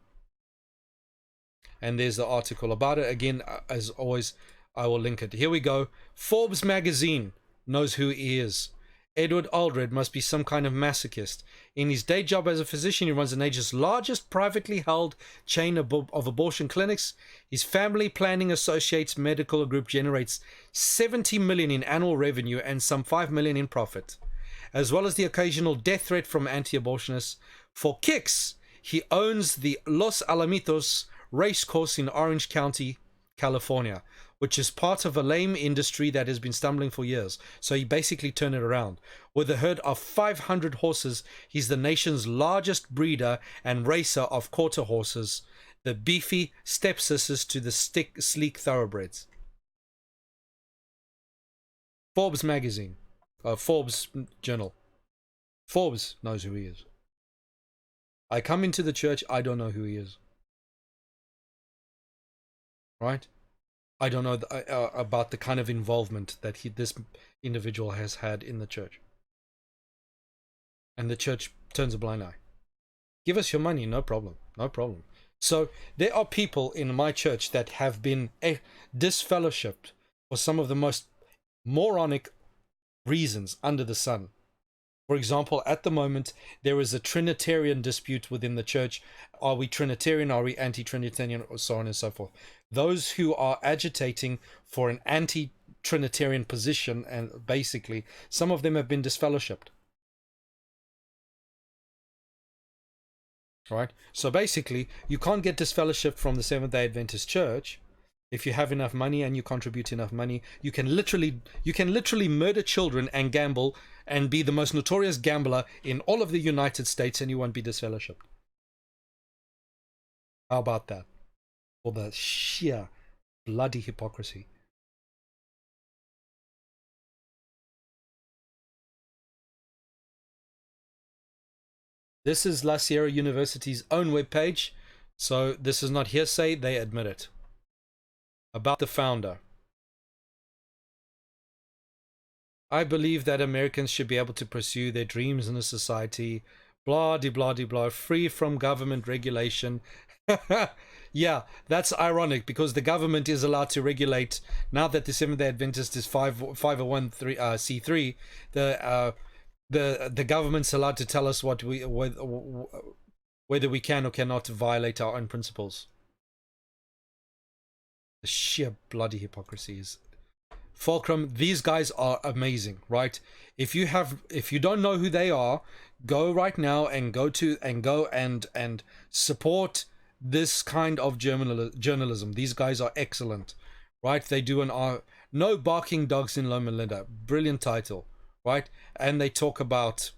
And there's the article about it. Again, as always, I will link it. Here we go. Forbes magazine knows who he is. Edward Allred must be some kind of masochist. In his day job as a physician, he runs the nation's largest privately held chain of abortion clinics. His Family Planning Associates medical group generates $70 million in annual revenue and some $5 million in profit, as well as the occasional death threat from anti-abortionists. For kicks, he owns the Los Alamitos race course in Orange County, California, which is part of a lame industry that has been stumbling for years. So he basically turned it around. With a herd of 500 horses, he's the nation's largest breeder and racer of quarter horses, the beefy stepsisters to the sleek thoroughbreds. Forbes magazine, Forbes journal. Forbes knows who he is. I come into the church, I don't know who he is. Right? I don't know about the kind of involvement that this individual has had in the church. And the church turns a blind eye. Give us your money, no problem, no problem. So there are people in my church that have been disfellowshipped for some of the most moronic reasons under the sun. For example, at the moment, there is a Trinitarian dispute within the church. Are we Trinitarian? Are we anti-Trinitarian? Or so on and so forth. Those who are agitating for an anti-Trinitarian position, and basically, some of them have been disfellowshipped. Right? So basically, you can't get disfellowshipped from the Seventh-day Adventist Church. If you have enough money and you contribute enough money, you can literally murder children and gamble and be the most notorious gambler in all of the United States, and you won't be disfellowshipped. How about that? For the sheer bloody hypocrisy. This is La Sierra University's own webpage, so this is not hearsay, they admit it. About the founder. I believe that Americans should be able to pursue their dreams in a society, blah de blah de blah, free from government regulation. Yeah, that's ironic because the government is allowed to regulate now that the Seventh-day Adventist is 501c3. The government's allowed to tell us whether we can or cannot violate our own principles. The sheer bloody hypocrisy is Fulcrum. These guys are amazing, right? If you don't know who they are, go right now and go and support this kind of journalism. These guys are excellent, right? They do No Barking Dogs in Loma. Brilliant title, right? And they talk about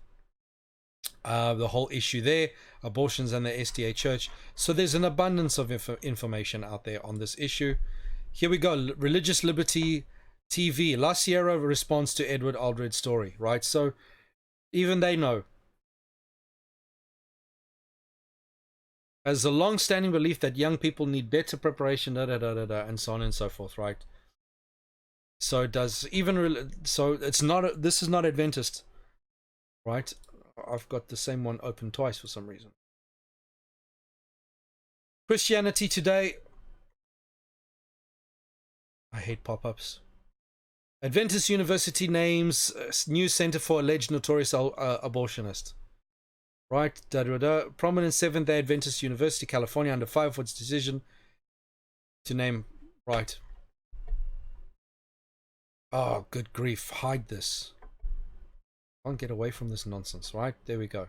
the whole issue there, abortions and the SDA church. So there's an abundance of information out there on this issue. Here we go. Religious Liberty TV. La Sierra responds to Edward Allred's story, right? So even they know. As a long-standing belief that young people need better preparation, and so on and so forth, right? So it does so it's not. This is not Adventist, right? I've got the same one open twice for some reason. Christianity Today. I hate pop-ups. Adventist University names new center for alleged notorious abortionist. Right, prominent Seventh-day Adventist University, California, under fire for its decision to name. Right. Oh, good grief! Hide this. Can't get away from this nonsense. Right, there we go.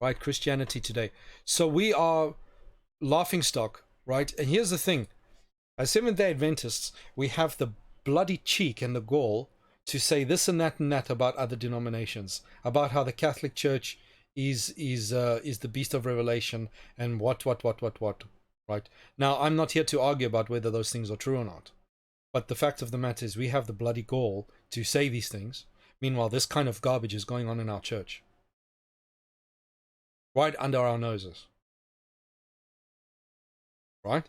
Right, Christianity Today. So we are laughingstock, right? And here's the thing: as Seventh-day Adventists, we have the bloody cheek and the gall to say this and that about other denominations, about how the Catholic Church is the beast of Revelation and what. right? Now, I'm not here to argue about whether those things are true or not. But the fact of the matter is we have the bloody gall to say these things. Meanwhile, this kind of garbage is going on in our church. Right under our noses. Right?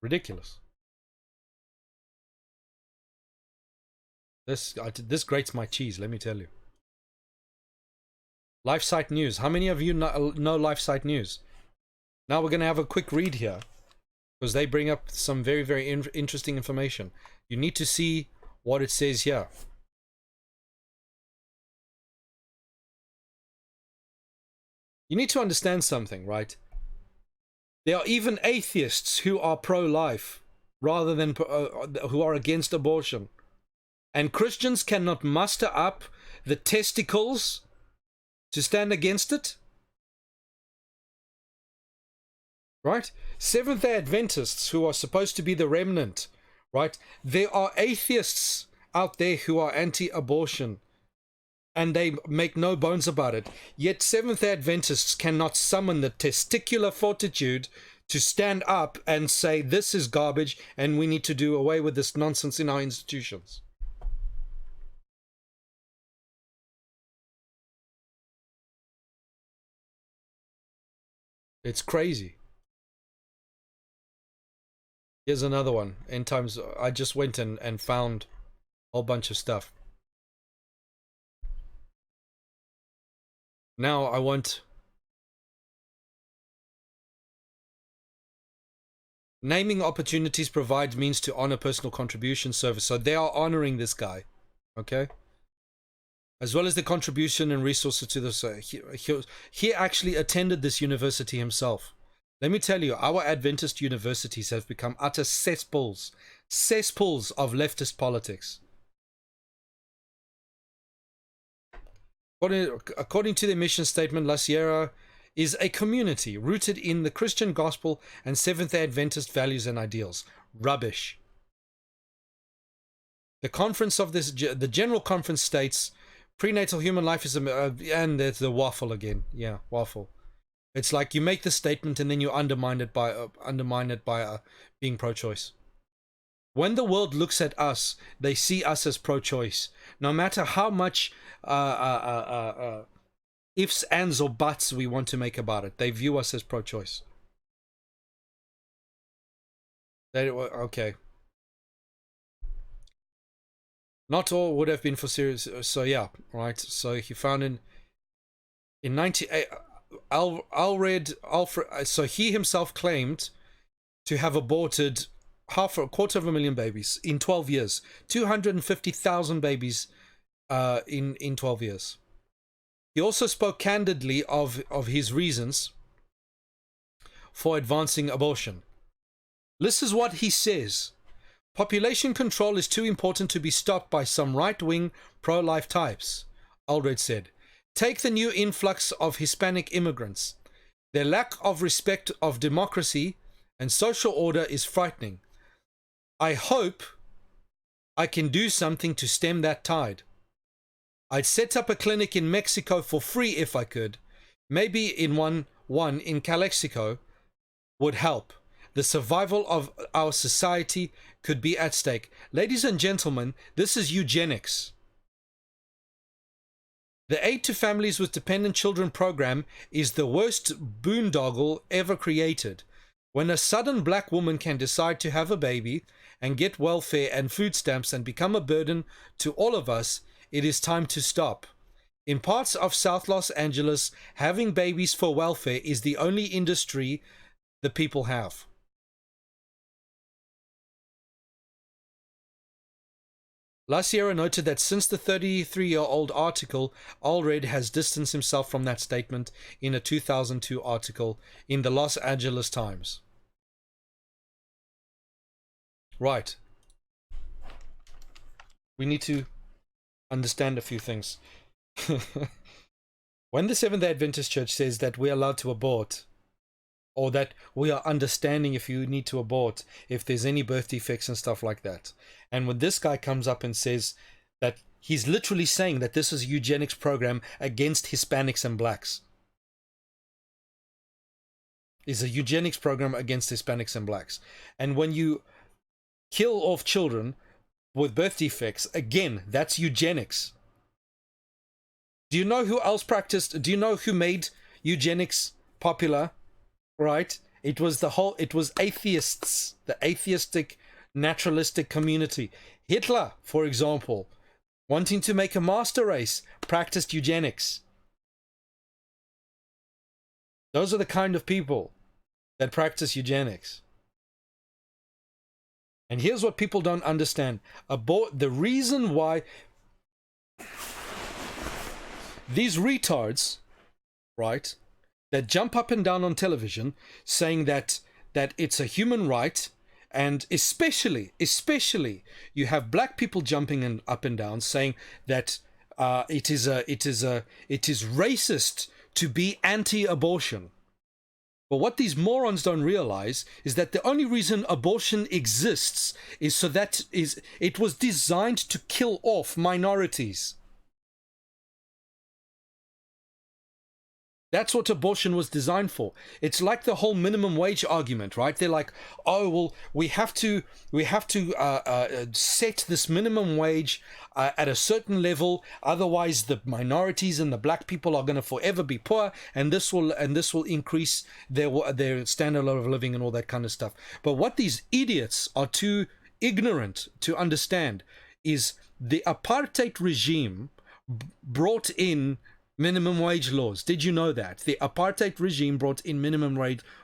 Ridiculous. This grates my cheese, let me tell you. LifeSite News. How many of you know LifeSite News? Now we're going to have a quick read here, because they bring up some very, very interesting information. You need to see what it says here. You need to understand something, right? There are even atheists who are pro-life rather than who are against abortion. And Christians cannot muster up the testicles to stand against it. Right? Seventh-day Adventists, who are supposed to be the remnant, right? There are atheists out there who are anti-abortion, and they make no bones about it. Yet Seventh-day Adventists cannot summon the testicular fortitude to stand up and say, this is garbage, and we need to do away with this nonsense in our institutions. It's crazy. Here's another one. End times. I just went and found a whole bunch of stuff. Now I want... Naming opportunities provides means to honor personal contribution service. So they are honoring this guy. Okay? As well as the contribution and resources to this. He actually attended this university himself. Let me tell you, our Adventist universities have become utter cesspools of leftist politics. According to their mission statement, La Sierra is a community rooted in the Christian gospel and Seventh-day Adventist values and ideals. Rubbish. The general conference states, prenatal human life is and there's the waffle again. Yeah, waffle. It's like you make the statement and then you undermine it by being pro-choice. When the world looks at us, they see us as pro-choice. No matter how much ifs, ands, or buts we want to make about it, they view us as pro-choice. Okay. Not all would have been for serious. So yeah, right. So he found in 98. Allred, so he himself claimed to have aborted a quarter of a million babies in 12 years. 250,000 babies in 12 years. He also spoke candidly of his reasons for advancing abortion. This is what he says. Population control is too important to be stopped by some right-wing pro-life types, Allred said. Take the new influx of Hispanic immigrants. Their lack of respect of democracy and social order is frightening. I hope I can do something to stem that tide. I'd set up a clinic in Mexico for free if I could. Maybe in one in Calexico would help. The survival of our society could be at stake. Ladies and gentlemen, this is eugenics. The Aid to Families with Dependent Children program is the worst boondoggle ever created. When a sudden black woman can decide to have a baby and get welfare and food stamps and become a burden to all of us, it is time to stop. In parts of South Los Angeles, having babies for welfare is the only industry the people have. La Sierra noted that since the 33-year-old article, Allred has distanced himself from that statement in a 2002 article in the Los Angeles Times. Right. We need to understand a few things. When the Seventh-day Adventist Church says that we're allowed to abort, or that we are understanding if you need to abort, if there's any birth defects and stuff like that. And when this guy comes up and says that he's literally saying that this is a eugenics program against Hispanics and blacks. is a eugenics program against Hispanics and blacks. And when you kill off children with birth defects, again, that's eugenics. Do you know who else practiced? Do you know who made eugenics popular? Right? It was atheists, the atheistic, naturalistic community. Hitler, for example, wanting to make a master race, practiced eugenics. Those are the kind of people that practice eugenics. And here's what people don't understand. The reason why these retards, right, that jump up and down on television saying that it's a human right, and especially you have black people jumping up and down saying that it is racist to be anti-abortion. But what these morons don't realize is that the only reason abortion exists is so that it was designed to kill off minorities. That's what abortion was designed for. It's like the whole minimum wage argument, right? They're like, oh, well, we have to set this minimum wage at a certain level, otherwise the minorities and the black people are going to forever be poor, and this will increase their standard of living and all that kind of stuff. But what these idiots are too ignorant to understand is the apartheid regime brought in minimum wage laws. Did you know that? The apartheid regime brought in minimum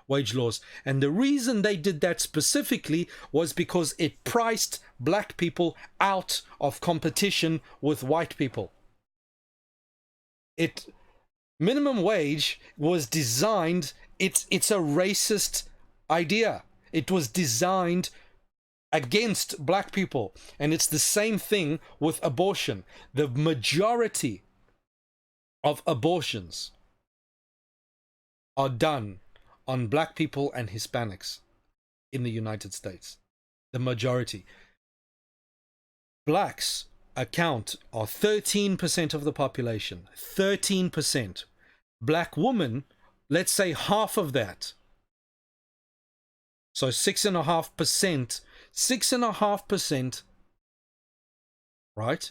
wage laws. And the reason they did that specifically was because it priced black people out of competition with white people. Minimum wage was designed, it's a racist idea. It was designed against black people. And it's the same thing with abortion. The majority of abortions are done on black people and Hispanics in the United States. The majority. Blacks are 13% of the population. 13%. Black women, let's say half of that. So 6.5%. 6.5%, right?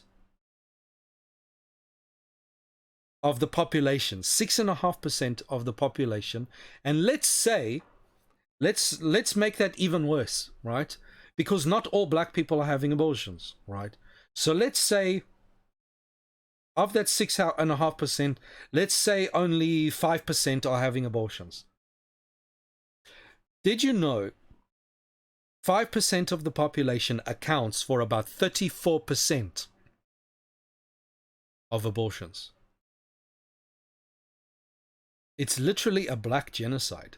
Of the population, 6.5% of the population, and let's make that even worse, right? Because not all black people are having abortions, right? So let's say of that 6.5%, let's say only 5% are having abortions. Did you know 5% of the population accounts for about 34% of abortions? It's literally a black genocide.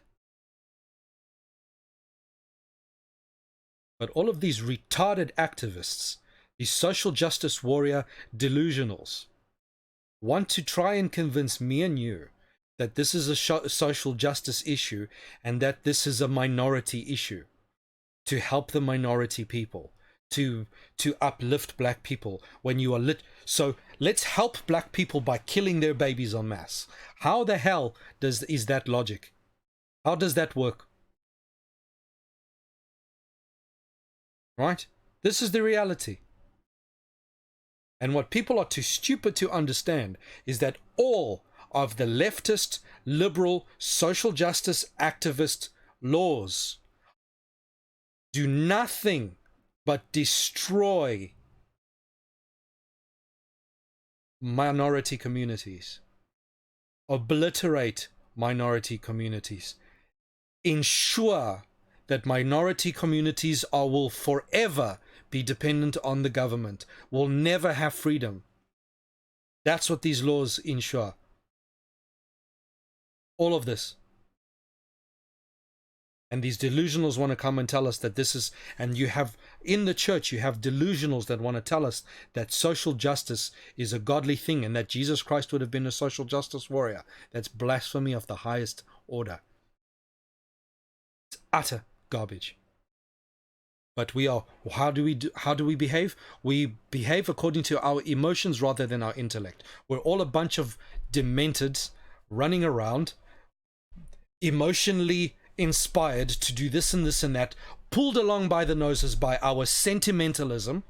But all of these retarded activists, these social justice warrior delusionals, want to try and convince me and you that this is a social justice issue and that this is a minority issue, to help the minority people, to uplift black people when you are so let's help black people by killing their babies en masse. How the hell is that logic? How does that work? Right? This is the reality. And what people are too stupid to understand is that all of the leftist, liberal, social justice activist laws do nothing but destroy minority communities, obliterate minority communities, ensure that minority communities will forever be dependent on the government, will never have freedom. That's what these laws ensure. All of this. And these delusionals want to come and tell us that this is, and you have, in the church, you have delusionals that want to tell us that social justice is a godly thing and that Jesus Christ would have been a social justice warrior. That's blasphemy of the highest order. It's utter garbage. But we are, how do we behave? We behave according to our emotions rather than our intellect. We're all a bunch of dementeds running around, emotionally inspired to do this and this and that, pulled along by the noses by our sentimentalism,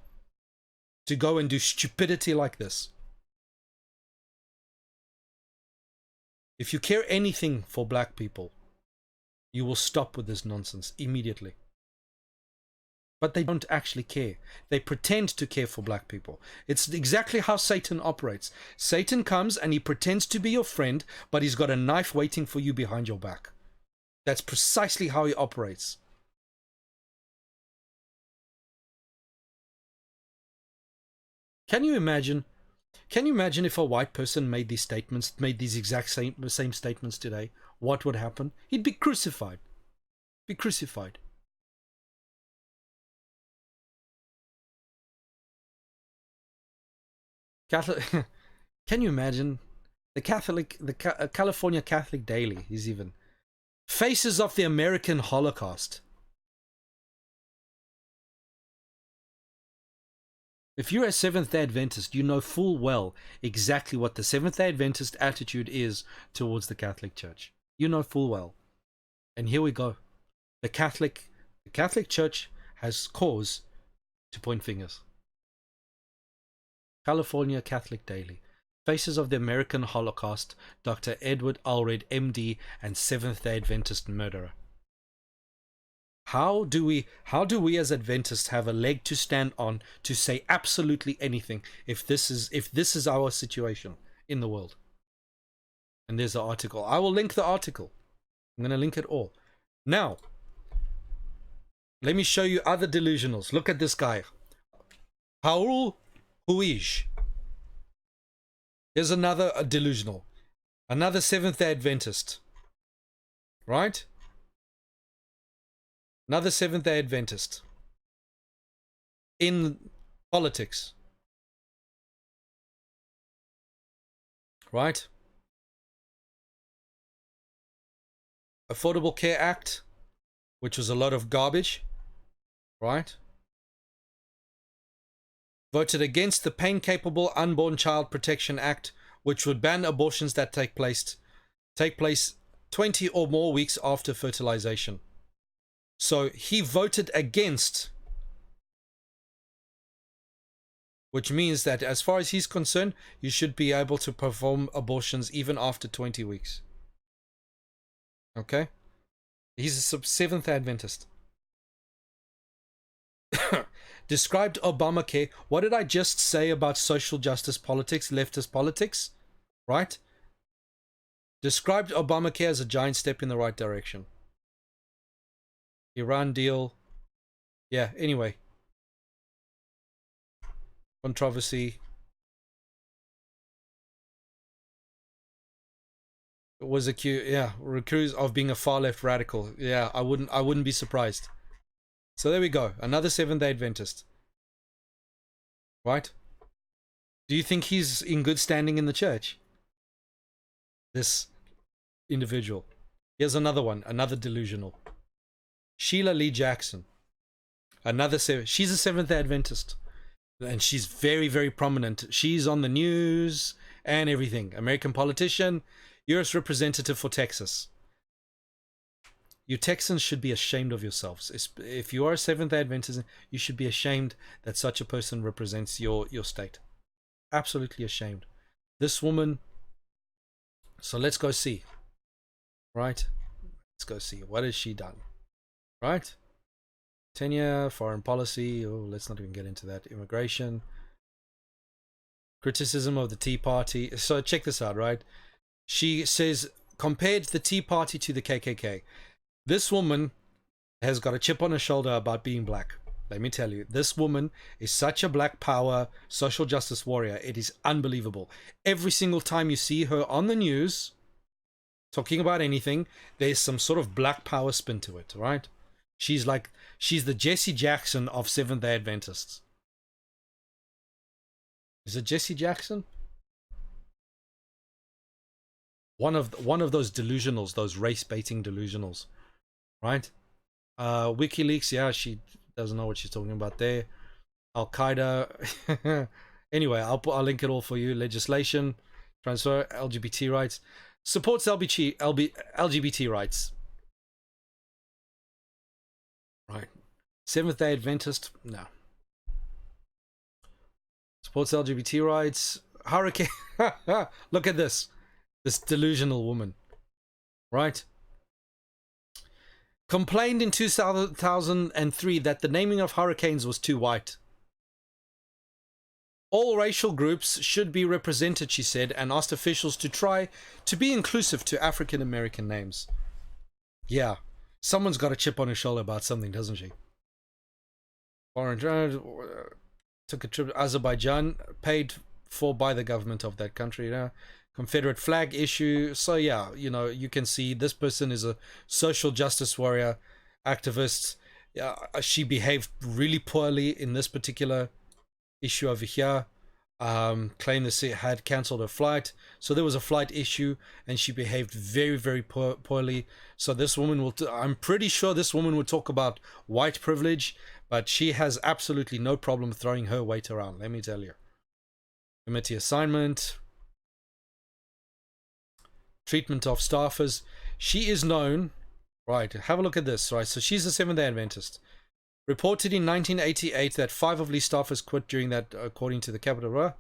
to go and do stupidity like this. If you care anything for black people, you will stop with this nonsense immediately. But they don't actually care. They pretend to care for black people. It's exactly how Satan operates. Satan comes and he pretends to be your friend, but he's got a knife waiting for you behind your back. That's precisely how he operates. Can you imagine if a white person made these exact same statements today? What would happen? He'd be crucified. Be crucified. Catholic. Can you imagine the California Catholic Daily is even faces of the American Holocaust. If you're a Seventh-day Adventist, you know full well exactly what the Seventh-day Adventist attitude is towards the Catholic Church. You know full well. And here we go. The Catholic Church has cause to point fingers. California Catholic Daily. Faces of the American Holocaust, Dr. Edward Allred, MD, and Seventh-day Adventist murderer. How do we as Adventists have a leg to stand on to say absolutely anything if this is our situation in the world? And there's the article. I will link the article. I'm going to link it all. Now, let me show you other delusionals. Look at this guy. Paul Huij. Here's another delusional. Another Seventh-day Adventist. Right? Another Seventh-day Adventist. In politics. Right? Affordable Care Act, which was a lot of garbage. Right? Voted against the Pain-Capable Unborn Child Protection Act, which would ban abortions that take place 20 or more weeks after fertilization. So he voted against, which means that as far as he's concerned, you should be able to perform abortions even after 20 weeks. Okay? He's a Seventh Adventist. Described Obamacare. What did I just say about social justice politics, leftist politics? Right? Described Obamacare as a giant step in the right direction. Iran deal. Yeah, anyway. Controversy. It was accused of being a far left radical. Yeah, I wouldn't be surprised. So there we go. Another Seventh-day Adventist. Right? Do you think he's in good standing in the church? This individual. Here's another one. Another delusional. Sheila Lee Jackson. She's a Seventh-day Adventist. And she's very, very prominent. She's on the news and everything. American politician. U.S. representative for Texas. You Texans should be ashamed of yourselves. If you are a Seventh-day Adventist, you should be ashamed that such a person represents your state. Absolutely ashamed. This woman. So let's go see. Right? Let's go see. What has she done? Right? Tenure, foreign policy. Oh, let's not even get into that. Immigration. Criticism of the Tea Party. So check this out, right? She says, compared the Tea Party to the KKK. This woman has got a chip on her shoulder about being black. Let me tell you, this woman is such a black power social justice warrior. It is unbelievable. Every single time you see her on the news talking about anything, there's some sort of black power spin to it, right? She's the Jesse Jackson of Seventh-day Adventists. Is it Jesse Jackson? One of those delusionals, those race-baiting delusionals. Right? WikiLeaks, yeah, she doesn't know what she's talking about there. Al-Qaeda. Anyway, I'll link it all for you. Legislation, transfer LGBT rights, supports LGBT rights. Right. Seventh-day Adventist, no. Supports LGBT rights. Hurricane. Look at this. This delusional woman. Right? Complained in 2003 that the naming of hurricanes was too white. All racial groups should be represented, she said, and asked officials to try to be inclusive to African American names. Yeah, someone's got a chip on her shoulder about something, doesn't she? Foreign took a trip to Azerbaijan, paid for by the government of that country. You know? Confederate flag issue. So yeah, you know, you can see this person is a social justice warrior, activist. Yeah, she behaved really poorly in this particular issue over here. Claimed that she had cancelled her flight, so there was a flight issue, and she behaved very, very poorly. So this woman will. I'm pretty sure this woman would talk about white privilege, but she has absolutely no problem throwing her weight around. Let me tell you. Committee assignment, treatment of staffers. She is known. Right. Have a look at this. Right. So she's a Seventh-day Adventist. Reported in 1988 that 5 of Lee's staffers quit during that, according to the Capitol.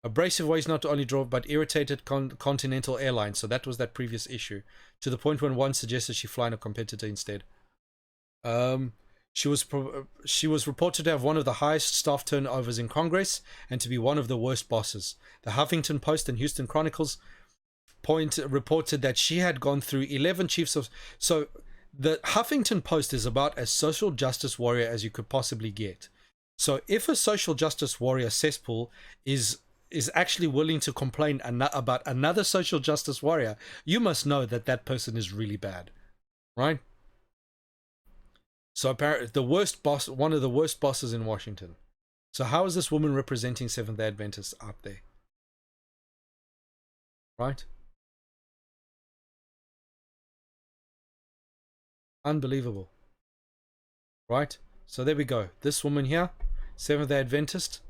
Abrasive ways not only drove but irritated Continental Airlines, so that was that previous issue, to the point when one suggested she fly in a competitor instead. She was reported to have one of the highest staff turnovers in Congress and to be one of the worst bosses. The Huffington Post and Houston Chronicles reported that she had gone through 11 chiefs of... So the Huffington Post is about as social justice warrior as you could possibly get. So if a social justice warrior cesspool is actually willing to complain about another social justice warrior, you must know that that person is really bad, right? So apparently the worst boss, one of the worst bosses in Washington. So how is this woman representing Seventh-day Adventists out there? Right? Unbelievable. Right? So there we go. This woman here, Seventh-day Adventist,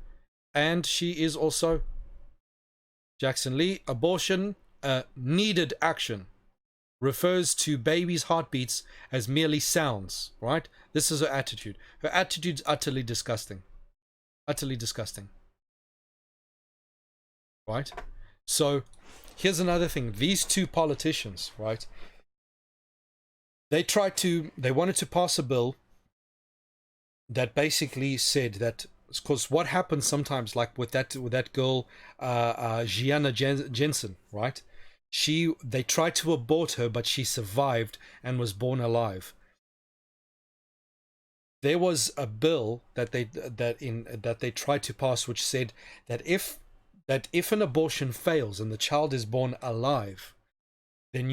and she is also Jackson Lee. Abortion, needed action. Refers to babies' heartbeats as merely sounds, right? This is her attitude. Her attitude's utterly disgusting. Utterly disgusting. Right? So, here's another thing. These two politicians, right? They wanted to pass a bill that basically said that, because what happens sometimes, like with that girl, Gianna Jessen, right? They tried to abort her, but she survived and was born alive. There was a bill that they tried to pass, which said that if an abortion fails and the child is born alive, then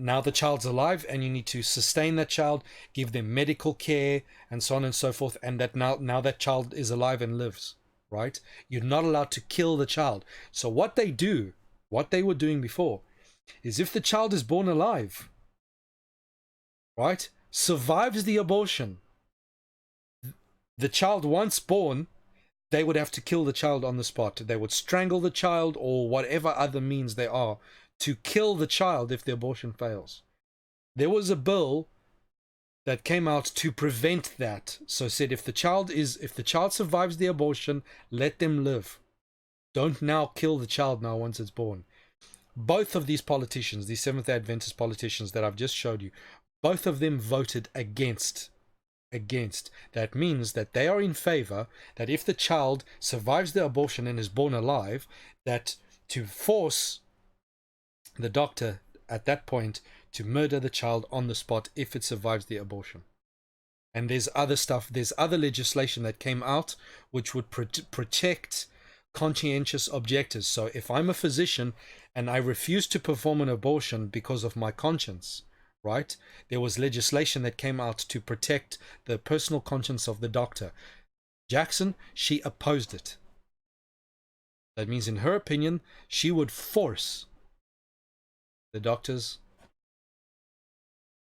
now the child's alive and you need to sustain that child, give them medical care and so on and so forth, and that now that child is alive and lives, right? You're not allowed to kill the child. So what they were doing before is, if the child is born alive, right, survives the abortion, the child once born, they would have to kill the child on the spot. They would strangle the child or whatever other means there are to kill the child if the abortion fails. There was a bill that came out to prevent that. So said, if the child survives the abortion, let them live. Don't now kill the child now once it's born. Both of these politicians, these Seventh-day Adventist politicians that I've just showed you, both of them voted against. That means that they are in favor that if the child survives the abortion and is born alive, that to force the doctor at that point to murder the child on the spot if it survives the abortion. And there's other legislation that came out which would protect conscientious objectors. So if I'm a physician and I refuse to perform an abortion because of my conscience, right? There was legislation that came out to protect the personal conscience of the doctor. Jackson, she opposed it. That means, in her opinion, she would force the doctors,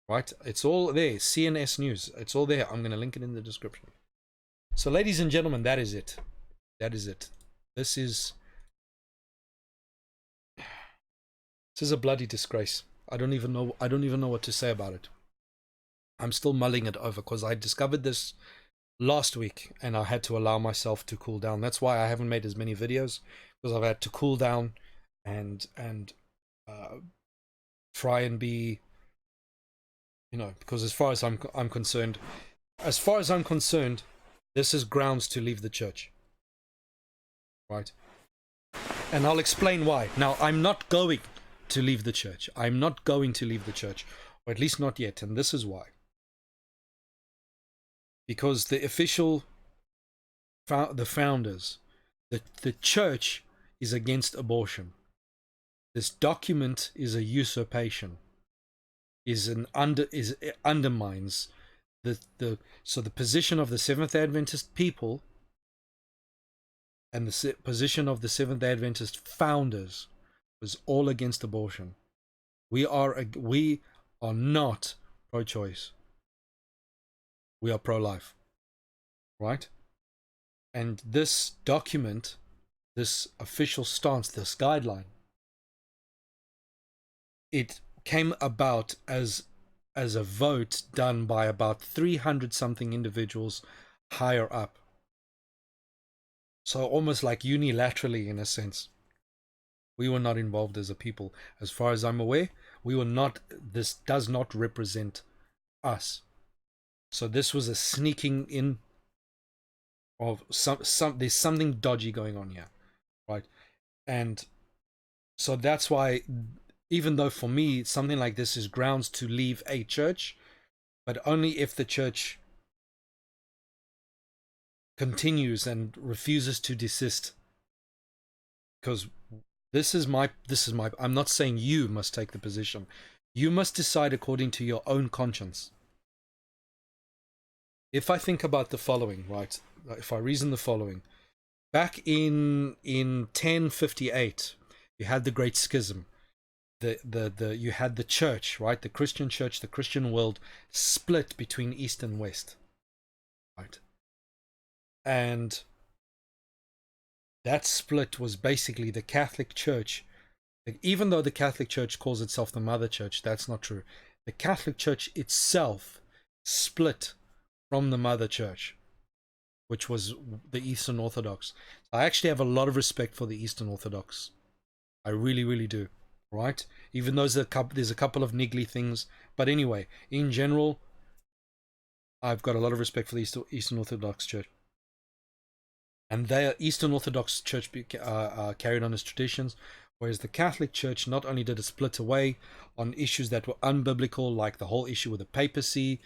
right? It's all there. CNS News. It's all there. I'm going to link it in the description. So, ladies and gentlemen, that is it. That is it. This is a bloody disgrace. I don't even know what to say about it. I'm still mulling it over because I discovered this last week and I had to allow myself to cool down. That's why I haven't made as many videos, because I've had to cool down and uh, try and be, because as far as I'm concerned, this is grounds to leave the church, right? And I'll explain why. Now, I'm not going to leave the church. I'm not going to leave the church, or at least not yet, and this is why. Because the official, the founders, the church is against abortion. This document is a usurpation. It undermines the position of the Seventh Adventist people and the position of the Seventh Adventist founders was all against abortion. We are not pro-choice. We are pro-life, right? And this document, this official stance, this guideline, it came about as a vote done by about 300 something individuals higher up. So almost like unilaterally, in a sense. We were not involved as a people. As far as I'm aware, we were not. This does not represent us. So this was a sneaking in of there's something dodgy going on here, right? And so that's why, even though for me something like this is grounds to leave a church, but only if the church continues and refuses to desist. Because this is my I'm not saying you must take the position. You must decide according to your own conscience. If I think about the following, right? If I reason the following, back in 1058, you had the Great Schism. You had the church, right? The Christian church, the Christian world split between East and West, right? And that split was basically the Catholic Church. Even though the Catholic Church calls itself the Mother Church, that's not true. The Catholic Church itself split from the Mother Church, which was the Eastern Orthodox. I actually have a lot of respect for the Eastern Orthodox. I really, really do. Right? Even though there's a couple of niggly things. But anyway, in general, I've got a lot of respect for the Eastern Orthodox Church. And their Eastern Orthodox Church carried on its traditions, whereas the Catholic Church not only did it split away on issues that were unbiblical, like the whole issue with the papacy,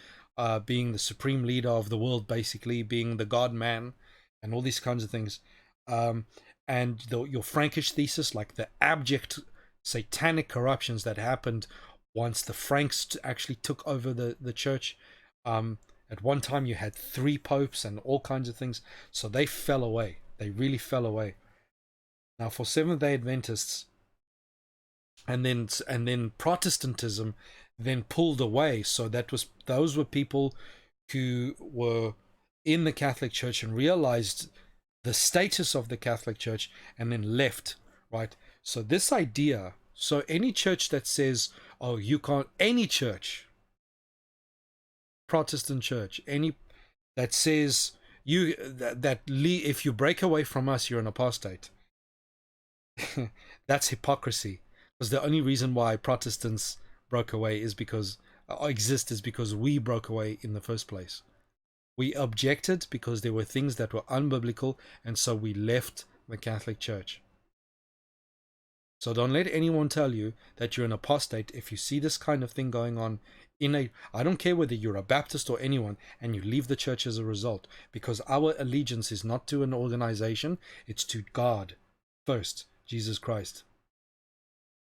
being the supreme leader of the world, basically being the God-man, and all these kinds of things, and your Frankish thesis, like the abject satanic corruptions that happened once the Franks actually took over the church. At one time you had 3 popes and all kinds of things, so they fell away. They really fell away. Now for Seventh-day Adventists, and then Protestantism then pulled away. So those were people who were in the Catholic Church and realized the status of the Catholic Church and then left, right? So this idea, so any church that says, oh, you can't, any church, Protestant church, any that says if you break away from us, you're an apostate. That's hypocrisy. Because the only reason why Protestants broke away is because we broke away in the first place. We objected because there were things that were unbiblical, and so we left the Catholic Church. So don't let anyone tell you that you're an apostate if you see this kind of thing going on I don't care whether you're a Baptist or anyone, and you leave the church as a result, because our allegiance is not to an organization, it's to God first, Jesus Christ.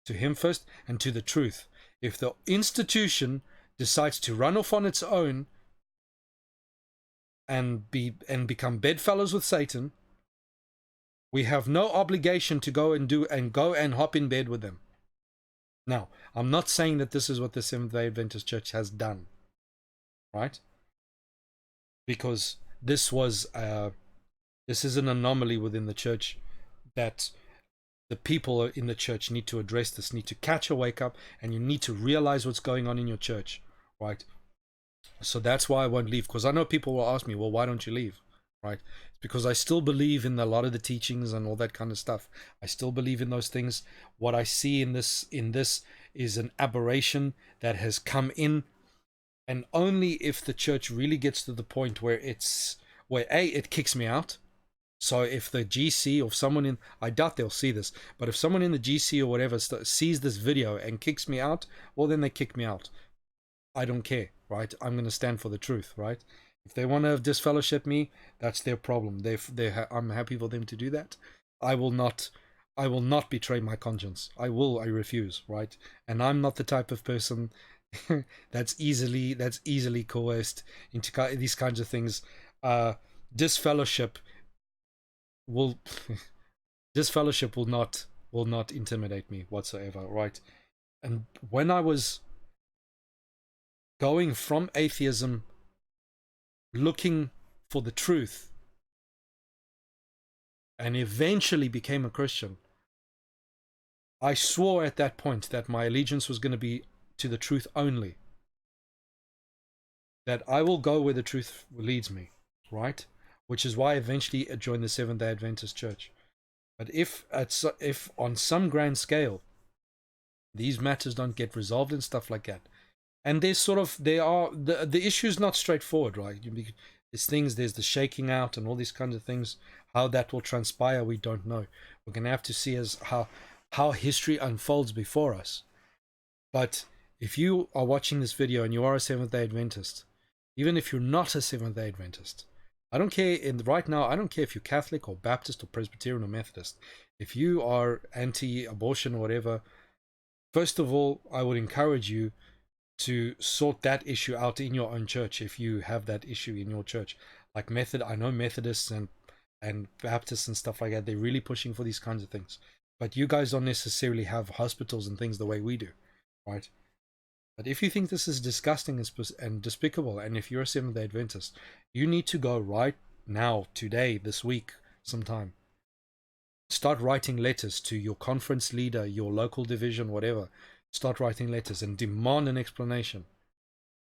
To him first and to the truth. If the institution decides to run off on its own and become bedfellows with Satan, we have no obligation to go and hop in bed with them. Now, I'm not saying that this is what the Seventh-day Adventist Church has done, right? Because this is an anomaly within the church that the people in the church need to address this, need to catch a wake up, and you need to realize what's going on in your church, right? So that's why I won't leave, because I know people will ask me, well, why don't you leave? Right? It's because I still believe in a lot of the teachings and all that kind of stuff. I still believe in those things. What I see in this is an aberration that has come in, and only if the church really gets to the point where it kicks me out. So if the GC or someone in, I doubt they'll see this, but if someone in the GC or whatever sees this video and kicks me out, well, then they kick me out. I don't care, right? I'm going to stand for the truth, right? If they want to disfellowship me, that's their problem. I'm happy for them to do that. I will not betray my conscience. I refuse, right? And I'm not the type of person that's easily coerced into these kinds of things. Disfellowship will disfellowship will not intimidate me whatsoever, right? And when I was going from atheism, looking for the truth, and eventually became a Christian, I swore at that point that my allegiance was going to be to the truth only. That I will go where the truth leads me, right? Which is why I eventually joined the Seventh-day Adventist Church. But if on some grand scale, these matters don't get resolved and stuff like that, and the issue's not straightforward, right? There's the shaking out and all these kinds of things. How that will transpire, we don't know. We're gonna have to see as how history unfolds before us. But if you are watching this video and you are a Seventh-day Adventist, even if you're not a Seventh-day Adventist, I don't care. Right now, I don't care if you're Catholic or Baptist or Presbyterian or Methodist. If you are anti-abortion or whatever, first of all, I would encourage you to sort that issue out in your own church. If you have that issue in your church, like I know Methodists and Baptists and stuff like that, they're really pushing for these kinds of things. But you guys don't necessarily have hospitals and things the way we do, right? But if you think this is disgusting and despicable, and if you're a Seventh-day Adventist, you need to go right now, today, this week, sometime. Start writing letters to your conference leader, your local division, whatever. Start writing letters and demand an explanation.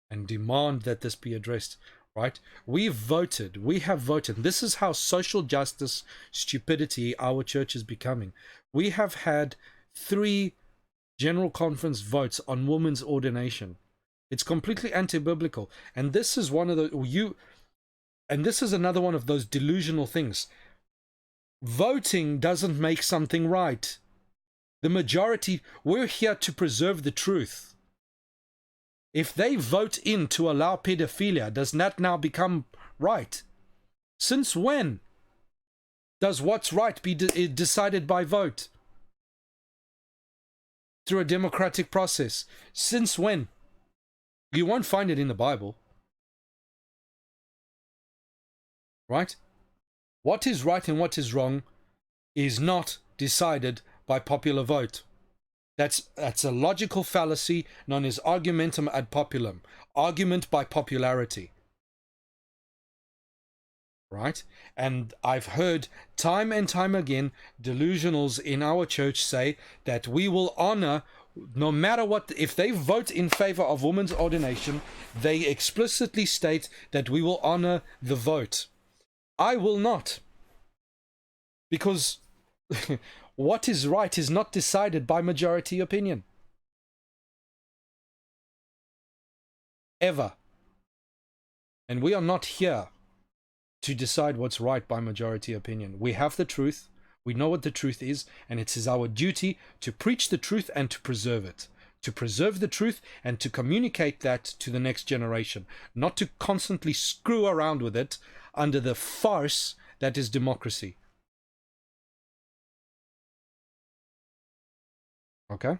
And demand that this be addressed, right? We have voted. This is how social justice stupidity our church is becoming. We have had 3 General Conference votes on women's ordination. It's completely anti-biblical. And this is this is another one of those delusional things. Voting doesn't make something right. The majority, we're here to preserve the truth. If they vote in to allow pedophilia, does that now become right? Since when does what's right be decided by vote? Through a democratic process. Since when? You won't find it in the Bible. Right? What is right and what is wrong is not decided by popular vote. That's a logical fallacy known as argumentum ad populum. Argument by popularity. Right? And I've heard time and time again delusionals in our church say that we will honor, no matter what, if they vote in favor of women's ordination, they explicitly state that we will honor the vote. I will not. Because what is right is not decided by majority opinion. Ever. And we are not here to decide what's right by majority opinion. We have the truth, we know what the truth is, and it is our duty to preach the truth and to preserve it. To preserve the truth and to communicate that to the next generation. Not to constantly screw around with it under the farce that is democracy. Okay?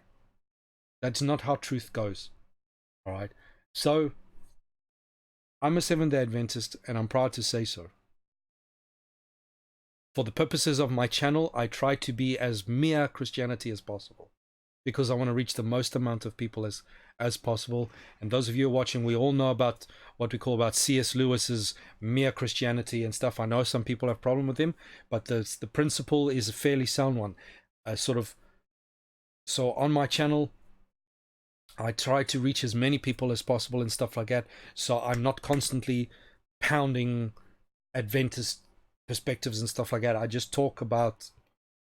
That's not how truth goes. Alright? So, I'm a Seventh-day Adventist, and I'm proud to say so. For the purposes of my channel, I try to be as mere Christianity as possible, because I want to reach the most amount of people as possible. And those of you watching, we all know about what we call about C.S. Lewis's mere Christianity and stuff. I know some people have problem with him, but the principle is a fairly sound one. So on my channel, I try to reach as many people as possible and stuff like that. So I'm not constantly pounding Adventist perspectives and stuff like that. I just talk about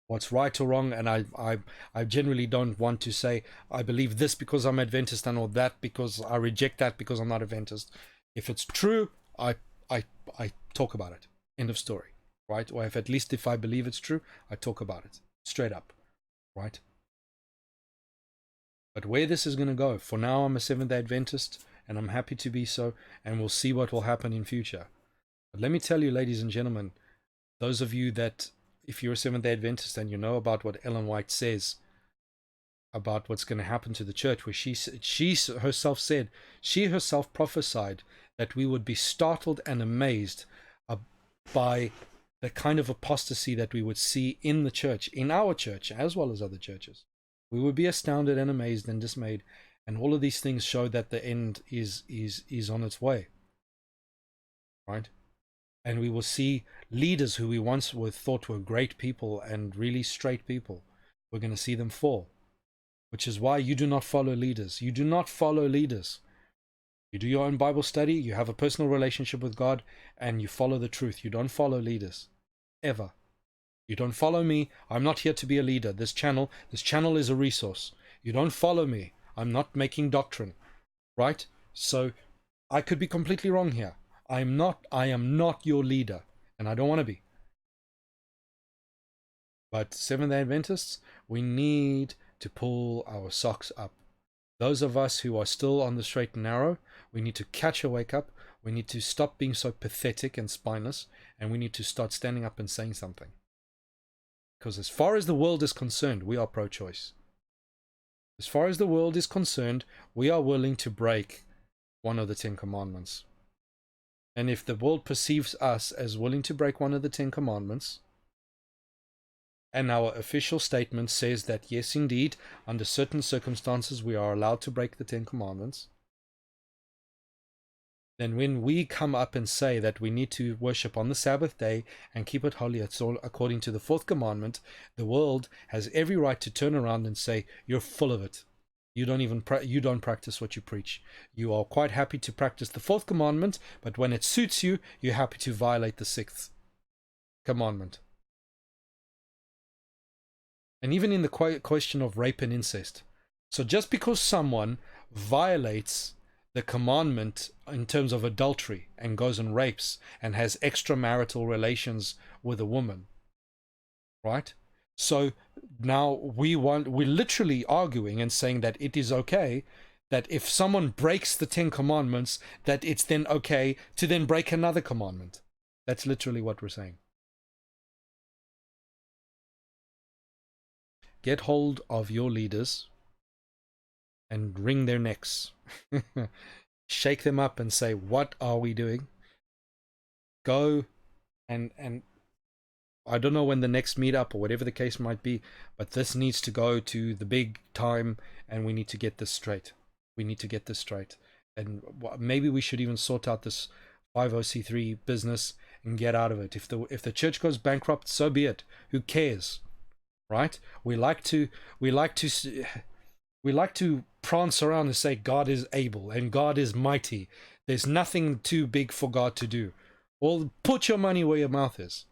what's right or wrong, and I generally don't want to say I believe this because I'm Adventist and or that because I reject that because I'm not Adventist. If it's true, I I talk about it. End of story, right? Or at least if I believe it's true, I talk about it straight up, right? But where this is going to go, for now I'm a Seventh-day Adventist and I'm happy to be so, and we'll see what will happen in future. But let me tell you, ladies and gentlemen, those of you that, if you're a Seventh-day Adventist and you know about what Ellen White says about what's going to happen to the church, where she herself said, she herself prophesied that we would be startled and amazed by the kind of apostasy that we would see in the church, in our church, as well as other churches. We would be astounded and amazed and dismayed, and all of these things show that the end is on its way, right? And we will see leaders who we once thought were great people and really straight people. We're going to see them fall, which is why you do not follow leaders. You do not follow leaders. You do your own Bible study, you have a personal relationship with God, and you follow the truth. You don't follow leaders, ever. You don't follow me. I'm not here to be a leader. This channel is a resource. You don't follow me. I'm not making doctrine, right? So I could be completely wrong here. I am not your leader, and I don't want to be. But Seventh-day Adventists, we need to pull our socks up. Those of us who are still on the straight and narrow, we need to catch a wake up. We need to stop being so pathetic and spineless, and we need to start standing up and saying something. Because as far as the world is concerned, we are pro-choice. As far as the world is concerned, we are willing to break one of the 10 commandments. And if the world perceives us as willing to break one of the 10 commandments, and our official statement says that yes, indeed, under certain circumstances we are allowed to break the 10 commandments, then when we come up and say that we need to worship on the Sabbath day and keep it holy, it's all according to the 4th commandment, the world has every right to turn around and say, you're full of it. You don't practice what you preach. You are quite happy to practice the 4th commandment, but when it suits you, you're happy to violate the 6th commandment. And even in the question of rape and incest. So just because someone violates the commandment in terms of adultery and goes and rapes and has extramarital relations with a woman, right? So now we're literally arguing and saying that it is okay that if someone breaks the 10 commandments, that it's then okay to then break another commandment. That's literally what we're saying. Get hold of your leaders and wring their necks. Shake them up and say, what are we doing? Go and I don't know when the next meetup or whatever the case might be, but this needs to go to the big time, and we need to get this straight. We need to get this straight. And maybe we should even sort out this 50c3 business and get out of it. If the church goes bankrupt, so be it. Who cares? Right? We like to prance around and say God is able and God is mighty. There's nothing too big for God to do. Well, put your money where your mouth is.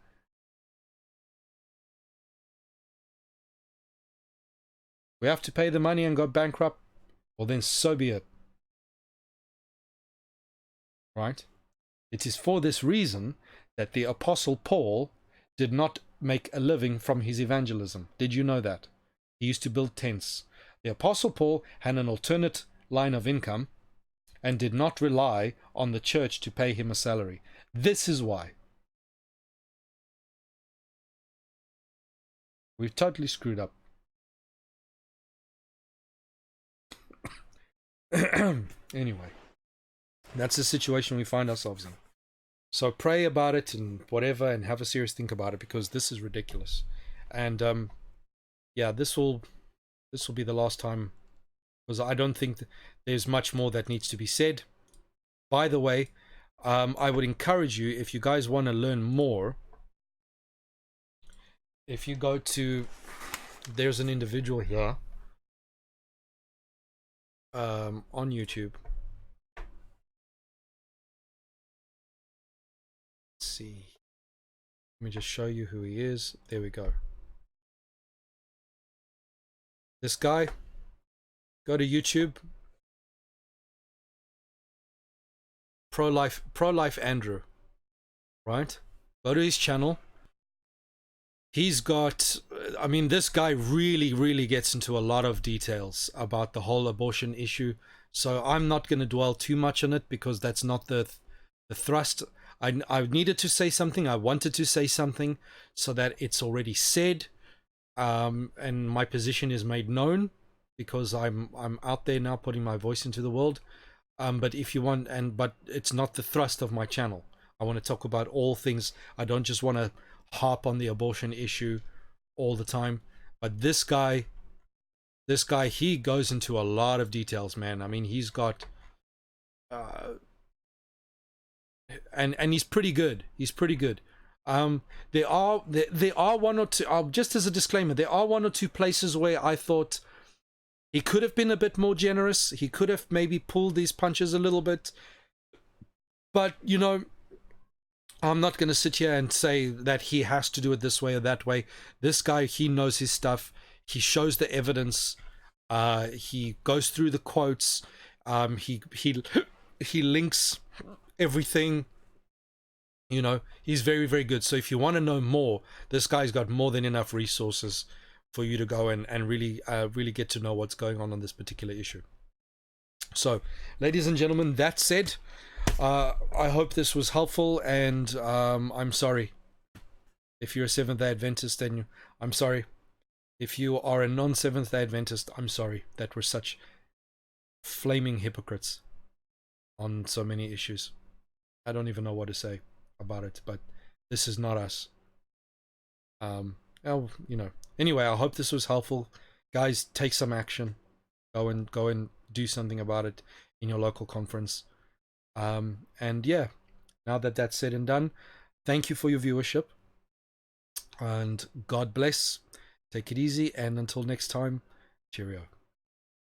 We have to pay the money and go bankrupt. Well, then so be it. Right? It is for this reason that the Apostle Paul did not make a living from his evangelism. Did you know that? He used to build tents. The Apostle Paul had an alternate line of income and did not rely on the church to pay him a salary. This is why. We've totally screwed up. Anyway, that's the situation we find ourselves in. So pray about it and whatever, and have a serious think about it, because this is ridiculous. And yeah, this will be the last time, because I don't think there's much more that needs to be said. By the way, I would encourage you, if you guys want to learn more, if you go to, there's an individual here on YouTube. Let's see. Let me just show you who he is. There we go. This guy, go to YouTube. Pro-life Andrew, right? Go to his channel. He's got, I mean, this guy really gets into a lot of details about the whole abortion issue. So I'm not going to dwell too much on it because that's not the thrust. I needed to say something. I wanted to say something so that it's already said, and my position is made known because I'm out there now putting my voice into the world. But if you want, but it's not the thrust of my channel. I want to talk about all things. I don't just want to harp on the abortion issue all the time. But this guy, he goes into a lot of details, man. I mean, he's got, and he's pretty good. He's pretty good. There are one or two. Just as a disclaimer, there are one or two places where I thought he could have been a bit more generous. He could have maybe pulled these punches a little bit. But, you know, I'm not going to sit here and say that he has to do it this way or that way. This guy, he knows his stuff. He shows the evidence. He goes through the quotes. He links everything. You know, he's very good. So if you want to know more, this guy's got more than enough resources for you to go and really get to know what's going on this particular issue. So, ladies and gentlemen, that said, I hope this was helpful, and I'm sorry if you're a Seventh-day Adventist, then I'm sorry. If you are a non-Seventh-day Adventist, I'm sorry that we're such flaming hypocrites on so many issues. I don't even know what to say about it, but this is not us. You know. Anyway, I hope this was helpful. Guys, take some action. Go and do something about it in your local conference. And yeah, now that that's said and done, thank you for your viewership. And God bless. Take it easy, and until next time, cheerio.